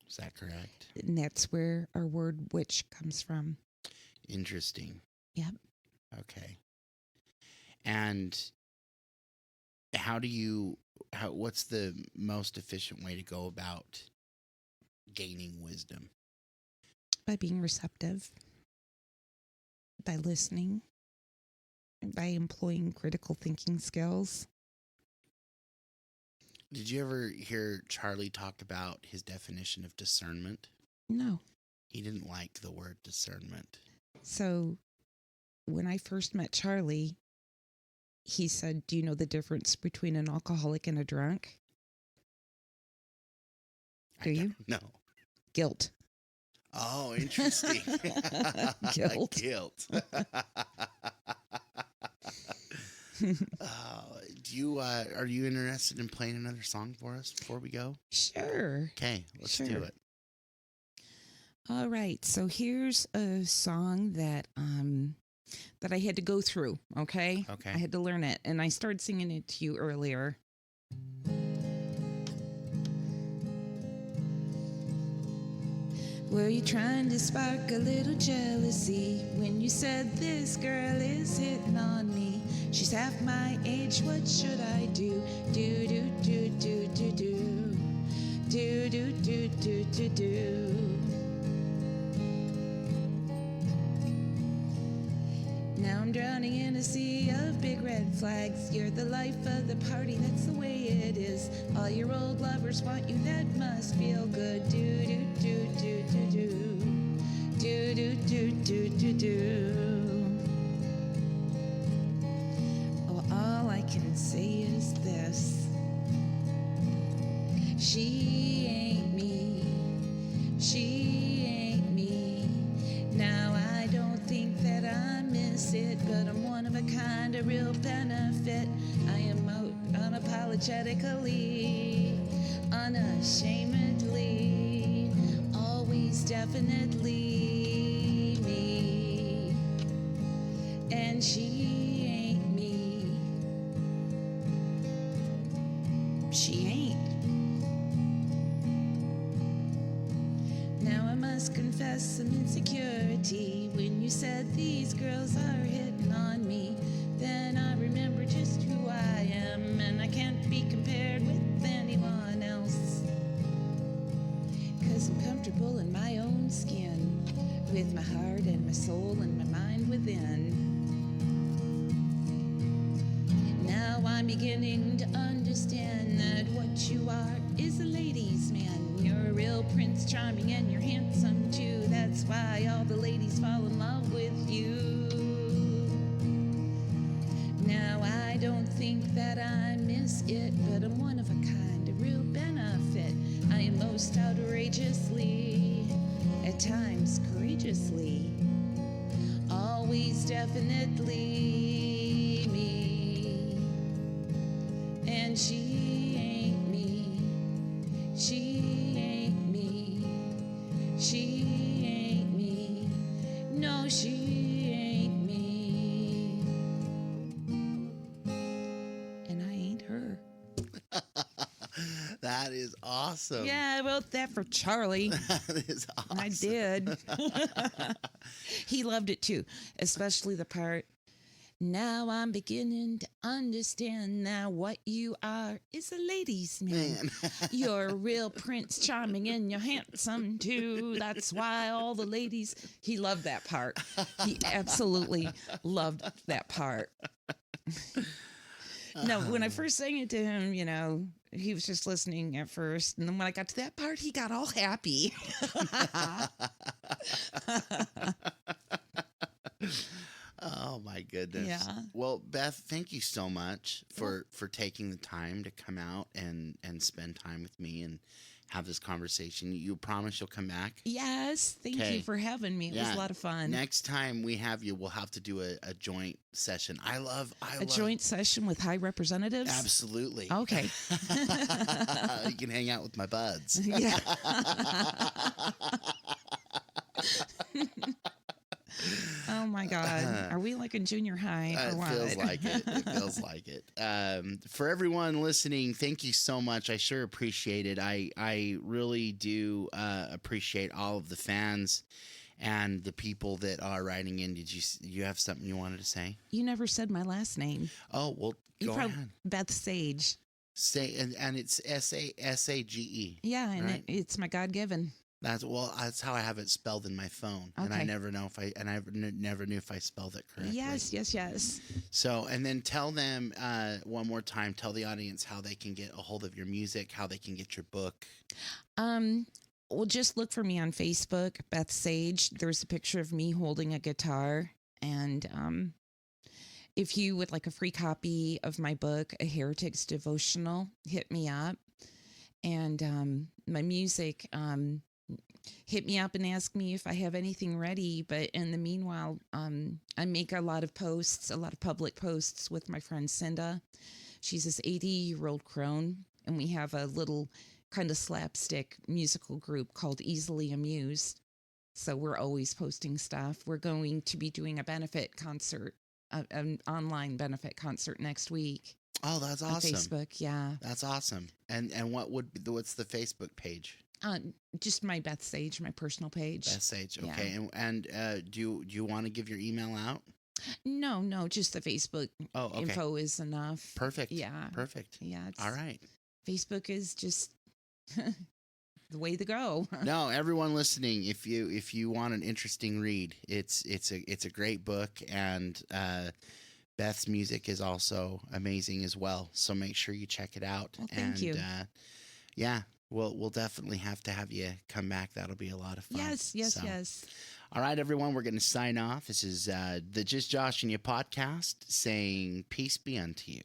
Is that correct? And that's where our word witch comes from. Interesting. Yep. Okay. And what's the most efficient way to go about gaining wisdom? By being receptive, by listening, and by employing critical thinking skills. Did you ever hear Charlie talk about his definition of discernment? No. He didn't like the word discernment. So when I first met Charlie, he said, "Do you know the difference between an alcoholic and a drunk?" Do you? No. Guilt. Oh, interesting. Guilt. Guilt. Are you interested in playing another song for us before we go? Sure. Okay, let's do it. All right. So here's a song that I had to go through. Okay. Okay. I had to learn it, and I started singing it to you earlier. Were you trying to spark a little jealousy when you said this girl is hitting on me? She's half my age, what should I do? Do, do, do, do, do, do. Do, do, do, do, do, do. Now I'm drowning in a sea of big red flags. You're the life of the party, that's the way it is. All your old lovers want you, that must feel good. Do, do, do, do, do, do. Do, do, do, do, do, do. Oh, all I can say is this. She ain't me. She ain't me. Now I don't think that I miss it, but I'm one of a kind, a real benefit. I am out unapologetically, unashamedly, always definitely me. And she ain't me. She ain't. Now I must confess some insecurity. When you said these girls are hitting on me, then I remember just who I am, and I can't be compared with anyone else. 'Cause I'm comfortable in my own skin, with my heart and my soul and my mind within. Now I'm beginning to understand that what you are is a ladies' man. You're a real Prince Charming and you're handsome too. That's why all the ladies fall in love with you. Now I don't think that I miss it, but I'm one of a kind, a real benefit. I am most outrageously, at times courageously, always definitely me. And she ain't me. She ain't me. She ain't me. No, she ain't me. And I ain't her. That is awesome. Yeah, I wrote that for Charlie. That is awesome. I did. He loved it too, especially the part. Now I'm beginning to understand now what you are is a ladies' man. You're a real Prince Charming and you're handsome too. That's why all the ladies. He loved that part. He absolutely loved that part. No, when I first sang it to him, he was just listening at first. And then when I got to that part, he got all happy. Oh my goodness. Yeah. Well, Beth, thank you so much for taking the time to come out and spend time with me and have this conversation. You promise you'll come back? Yes. Thank you for having me. It was a lot of fun. Next time we have you, we'll have to do a joint session. I love joint session with high representatives? Absolutely. Okay. You can hang out with my buds. Yeah. Oh my God. Are we like in junior high or what? It feels like it. It feels like it. For everyone listening, thank you so much. I sure appreciate it. I really do appreciate all of the fans and the people that are writing in. Did you have something you wanted to say? You never said my last name. Oh, well, go ahead. Beth Sage. And it's Sage. Yeah, and right? it's my God-given. That's how I have it spelled in my phone, and I never know if I never knew if I spelled it correctly. Yes. So, and then tell them one more time. Tell the audience how they can get a hold of your music, how they can get your book. Well, just look for me on Facebook, Beth Sage. There's a picture of me holding a guitar, and if you would like a free copy of my book, A Heretic's Devotional, hit me up. And my music. Hit me up and ask me if I have anything ready. But in the meanwhile, I make a lot of posts, a lot of public posts with my friend Cinda. She's this 80-year-old crone, and we have a little kind of slapstick musical group called Easily Amused. So we're always posting stuff. We're going to be doing a benefit concert, an online benefit concert next week. Oh, that's awesome. On Facebook, yeah. That's awesome. And what's the Facebook page? Just my Beth Sage, my personal page. Beth Sage, okay. Yeah. And do you want to give your email out? No, just the Facebook okay. info is enough. Perfect. Yeah. Perfect. Yeah. All right. Facebook is just the way to go. No, everyone listening, if you want an interesting read, it's a great book, and Beth's music is also amazing as well. So make sure you check it out. Well, thank you. Yeah. We'll definitely have to have you come back. That'll be a lot of fun. Yes. All right, everyone, we're going to sign off. This is the Just Josh and You podcast saying peace be unto you.